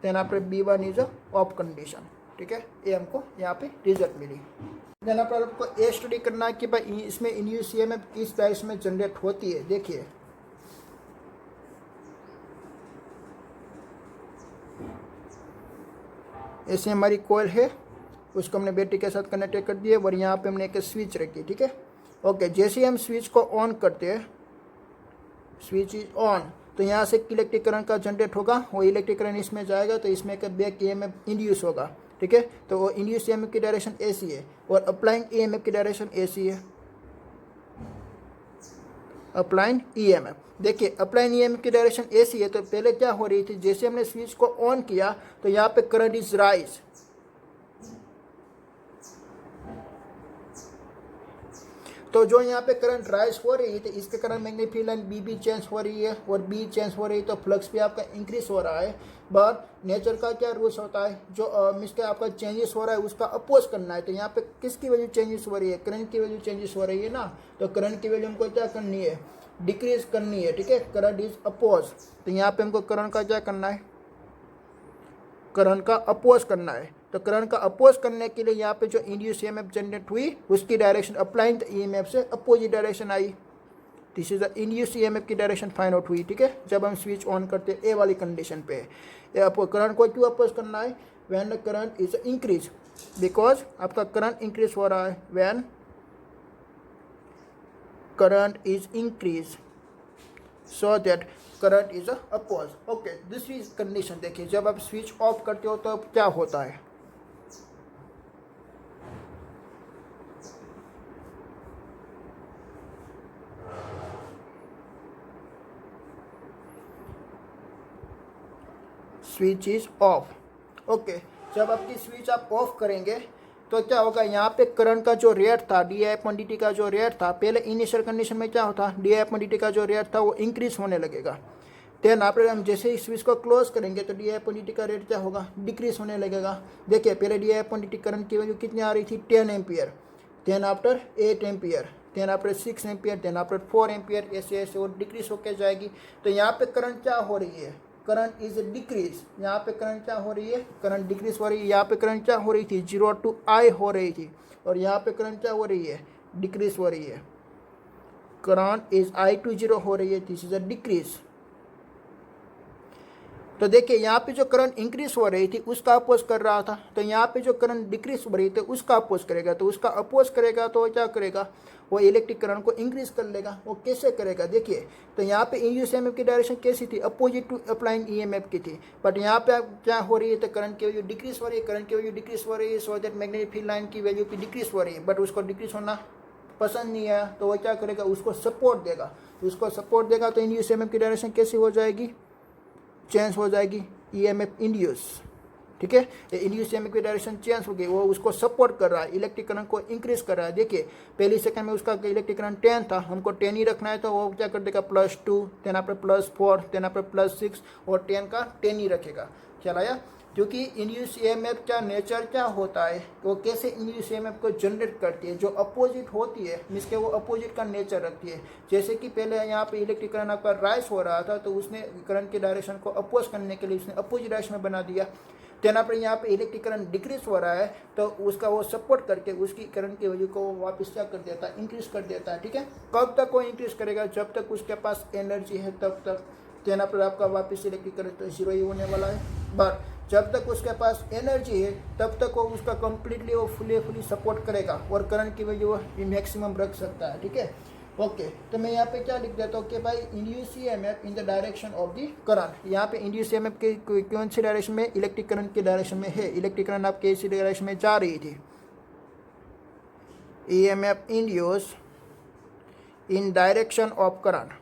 then after B1 is a off condition, ठीक है। ये हमको यहाँ पे रिजल्ट मिली। देन आपको ये स्टडी करना है कि भाई इसमें इंड्यूस ईएमएफ किस डायरेक्शन में जनरेट होती है। देखिए, ऐसे हमारी कॉइल है, उसको हमने बैटरी के साथ कनेक्ट कर दिए और यहाँ पे हमने एक स्विच रखी, ठीक है। ओके, जैसे ही हम स्विच को ऑन करते हैं, स्विच इज ऑन, तो यहाँ से इलेक्ट्रिक करंट का जनरेट होगा, वो इलेक्ट्रिक करंट इसमें जाएगा, तो इसमें एक बैक ईएमएफ इंड्यूस होगा, ठीक है। तो वो इंड्यूस ईएमएफ की डायरेक्शन ऐसी है और अप्लाइंग ईएमएफ की डायरेक्शन ऐसी है, अप्लाइंग ईएमएफ। देखिए, अप्लाइंग ईएमएफ की डायरेक्शन ऐसी है, तो पहले क्या हो रही थी, जैसे हमने स्विच को ऑन किया तो यहाँ पे करंट इज राइज, तो जो यहाँ पे करंट राइज हो रही है, तो इसके कारण मैग्नेटिक लाइन बी भी चेंज हो रही है और बी चेंज हो रही है, तो फ्लक्स भी आपका इंक्रीज हो रहा है। बट नेचर का क्या रूल्स होता है, जो मिसके आपका चेंजेस हो रहा है उसका अपोज करना है। तो यहाँ पे किसकी वैल्यू चेंजेस हो रही है, करंट की वैल्यू चेंजेस हो रही है ना, तो करंट की वैल्यू हमको क्या करनी है, डिक्रीज करनी है, ठीक है। करंट इज अपोज, तो यहाँ पे हमको करंट का क्या करना है, करंट का अपोज करना है। तो करंट का अपोज करने के लिए यहाँ पे जो इंड्यूस ईएमएफ जनरेट हुई उसकी डायरेक्शन अप्लाइंग ईएमएफ से opposite direction I, this is the induce EMF की डायरेक्शन फाइंड आउट हुई, ठीक है। जब हम स्विच ऑन करते ए वाली कंडीशन पे, करंट को क्यों अपोज करना है, when the current is increase, because आपका करंट इंक्रीज हो रहा है when current is increased so that current is opposed. Okay, दूसरी कंडीशन देखिए, जब आप स्विच ऑफ करते हो तो क्या होता है, स्विच इज ऑफ. ओके, जब आपकी स्विच आप ऑफ करेंगे तो क्या होगा, यहाँ पे करंट का जो रेट था, D i upon d t का जो रेट था, पहले इनिशियल कंडीशन में क्या होता, D i upon d t का जो रेट था वो इंक्रीज होने लगेगा. देन आपने हम जैसे ही स्विच को क्लोज करेंगे तो d i upon d t का रेट क्या होगा, डिक्रीज होने लगेगा. देखिए पहले d i upon d t current की वैल्यू कितनी आ रही थी, 10 ampere, then after 8 ampere, then after 6 ampere, then after 4 ampere, ऐसे ऐसे और डिक्रीज होकर जाएगी. तो यहाँ पे करंट क्या हो रही है, करंट इज डिक्रीज. यहाँ पे करंट क्या हो रही है, करंट डिक्रीज हो रही है. यहाँ पे करंट क्या हो रही थी, 0 to I हो रही थी, और यहाँ पे करंट क्या हो रही है, डिक्रीज हो रही है. करंट इज I to 0 हो रही है, दिस इज अ डिक्रीज. तो देखिए यहाँ पे जो करंट इंक्रीज हो रही थी उसका अपोज कर रहा था, तो यहाँ पे जो करंट डिक्रीज हो रही थी उसका अपोज करेगा. तो उसका अपोज करेगा तो क्या करेगा, वो इलेक्ट्रिक करंट को इंक्रीज कर लेगा. वो कैसे करेगा, देखिए तो यहाँ पे इंड्यूस ईएमएफ की डायरेक्शन कैसी थी, अपोजिट टू अप्लाइंग ईएमएफ की थी. बट यहाँ पे क्या हो रही है, तो करंट की वैल्यू डिक्रीज हो रही है, करंट की वैल्यू डिक्रीज हो रही है, so that magnetic field line की वैल्यू की डिक्रीज हो रही है. बट उसको डिक्रीज होना पसंद नहीं आया, तो वो क्या करेगा, उसको सपोर्ट देगा. उसको सपोर्ट देगा तो इंड्यूस ईएमएफ की डायरेक्शन कैसी हो जाएगी, चेंज हो जाएगी, ईएमएफ इंड्यूस. ठीक है, ये इंड्यूस ईएमएफ की डायरेक्शन चेंज हो गई, वो उसको सपोर्ट कर रहा है, इलेक्ट्रिक करंट को इंक्रीज कर रहा है. देखिए पहली सेकंड में उसका इलेक्ट्रिक करंट 10 था, हमको 10 ही रखना है, तो वो क्या कर देगा, +2, देन आपने +4, देन आपने +6, और 10 का 10 ही रखेगा. चलाया, क्योंकि इंड्यूस ईएमएफ का नेचर क्या होता है, वो कैसे इंड्यूस ईएमएफ को जनरेट करती है, जो अपोजिट होती है, मीन्स के वो अपोजिट का नेचर रखती है. जैसे कि पहले यहाँ पे इलेक्ट्रिक करंट आपका राइज हो रहा था, तो उसने करंट की डायरेक्शन को अपोज करने के लिए उसने अपोजिट डायरेक्शन में बना दिया. देन आपने यहाँ पे इलेक्ट्रिक करंट डिक्रीज हो रहा है, तो उसका वो सपोर्ट करके उसकी करंट की वैल्यू को वापस क्या कर देता है, इंक्रीज कर देता है. ठीक है, कब तक वो इंक्रीज करेगा, जब तक उसके पास एनर्जी है तब तक. देन आपने आपका वापस इलेक्ट्रिक करंट तो 0 ही होने वाला है. बट जब तक उसके पास एनर्जी है तब तक वो उसका कंप्लीटली वो फुली सपोर्ट करेगा, और करंट की वैल्यू वो मैक्सिमम रख सकता है. ठीक है, ओके. तो मैं यहाँ पे क्या लिख देता हूँ कि भाई induce EMF in the direction of the current. यहाँ पे इंड्यूस ईएमएफ के कौन सी डायरेक्शन में, इलेक्ट्रिक करंट की डायरेक्शन में है. इलेक्ट्रिक करंट आपके इसी डायरेक्शन में जा रही थी. EMF induce in direction of current.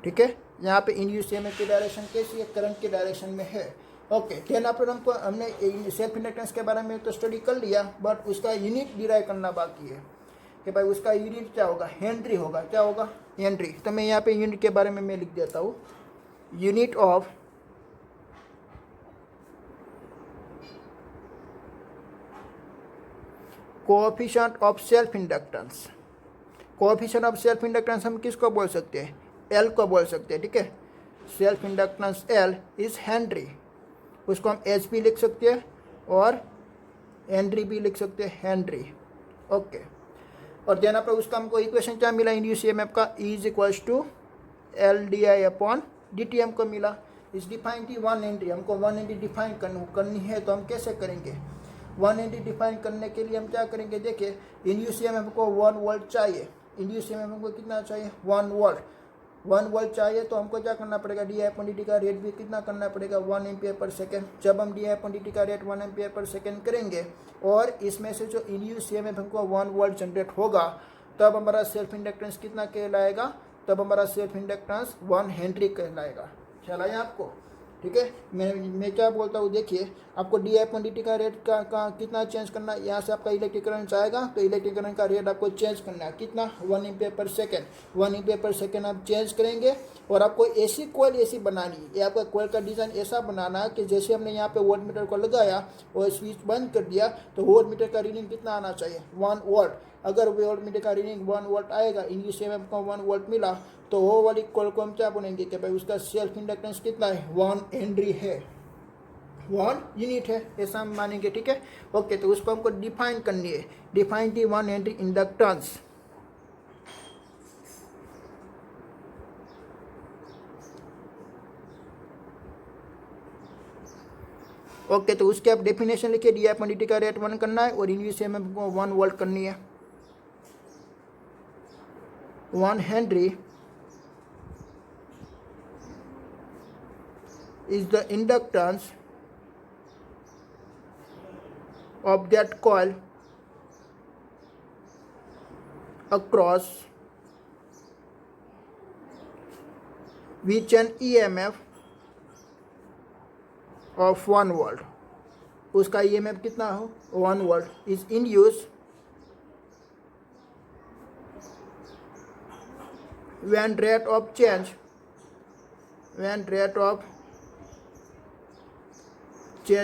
ठीक है, यहाँ पे इंड्यूस ईएमएफ की डायरेक्शन कैसी है, करंट की डायरेक्शन में है. ओके, देन आफ्टर हमने सेल्फ इंडक्टेंस के बारे में तो स्टडी कर लिया, बट उसका यूनिट डिराइव करना बाकी है कि भाई उसका यूनिट क्या होगा, हेनरी होगा. क्या होगा, हेनरी. तो मैं यहाँ पे यूनिट के बारे में मैं लिख देता हूँ, unit of coefficient of self inductance. Coefficient of self inductance हम किसको बोल सकते हैं, एल को बोल सकते हैं. ठीक है, self inductance L is Henry. उसको हम एच भी लिख सकते हैं और हेनरी भी लिख सकते हैं, हेनरी. ओके, और देना पर उसका हमको इक्वेशन क्या मिला, इंड्यूस ईएमएफ का is equals to L d i upon d t हमको मिला. इस डिफाइन थी 1 हेनरी, हमको 1 हेनरी डिफाइन करनी है, तो हम कैसे करेंगे, 1 हेनरी डिफाइन करने के लिए हम क्या करेंगे, देखिए इंड्यूस ईएमएफ को 1 वोल्ट चाहिए. इंड्यूस ईएमएफ को कितना चाहिए, 1 वोल्ट. 1 वोल्ट चाहिए तो हमको क्या करना पड़ेगा, D i upon d t का रेट भी कितना करना पड़ेगा, 1 एम्पियर पर सेकेंड. जब हम D i upon d t का रेट 1 एम्पियर पर सेकेंड करेंगे और इसमें से जो इंड्यूस ईएमएफ हमको 1 वोल्ट जनरेट होगा, तब हमारा सेल्फ इंडक्टेंस कितना कहलाएगा, तब हमारा सेल्फ इंडक्टेंस 1 हेनरी कहलाएगा. चला आपको. ठीक है, मैं क्या बोलता हूँ, देखिए आपको D i upon d t का रेट का कितना चेंज करना है. यहाँ से आपका इलेक्ट्रिक करंट आएगा तो इलेक्ट्रिक करंट का रेट आपको चेंज करना है, कितना, 1 एम्पियर पर सेकेंड. 1 एम्पियर पर सेकेंड आप चेंज करेंगे, और आपको ऐसी कोयल ऐसी बनानी है. ये आपका कोयल का डिज़ाइन ऐसा बनाना है कि जैसे हमने यहाँ पे वोल्ट मीटर को लगाया और स्विच बंद कर दिया, तो वोल्ट मीटर का रीडिंग कितना आना चाहिए, 1 वोल्ट. अगर वोल्ट मीटर का रीडिंग 1 वोल्ट आएगा, इंग्लिश में आपको 1 वोल्ट मिला, तो वो वाली कोयल को हम क्या बोलेंगे कि भाई उसका सेल्फ इंडक्टेंस कितना है, 1 हेनरी है, 1 यूनिट है, ऐसा हम मानेंगे. ठीक है, ओके. तो उसको हमको डिफाइन करनी है, define the 1 Henry inductance. Okay, तो उसके आप डेफिनेशन लिखिए, D i upon d t का रेट 1 करना है और इंग्लिश में हमको 1 वोल्ट करनी है. 1 Henry is the inductance of that coil across which an EMF of 1 volt, उसका EMF कितना हो 1 volt is induced when rate of change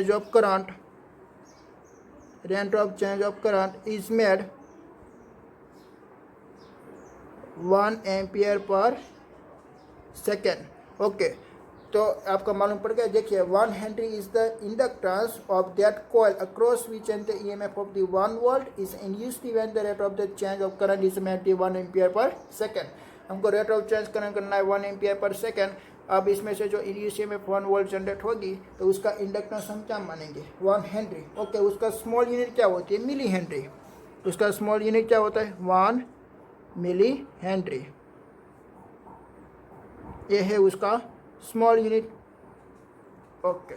of current is made 1 ampere per second. Okay तो आपका मालूम पड़ गया. देखिए 1 Henry is the inductance of that coil across which and the EMF of the 1 volt is induced when the rate of the change of current is made 1 ampere per second. हमको rate of change current करना है 1 ampere पर second. अब इसमें से जो induce EMF 1 volt generate होगी तो उसका इंडक्टेंस हम क्या मानेंगे 1 हेनरी. ओके उसका स्मॉल यूनिट क्या होती है मिली हेनरी. उसका स्मॉल यूनिट क्या होता है 1 मिली हेनरी. ये है उसका स्मॉल यूनिट. ओके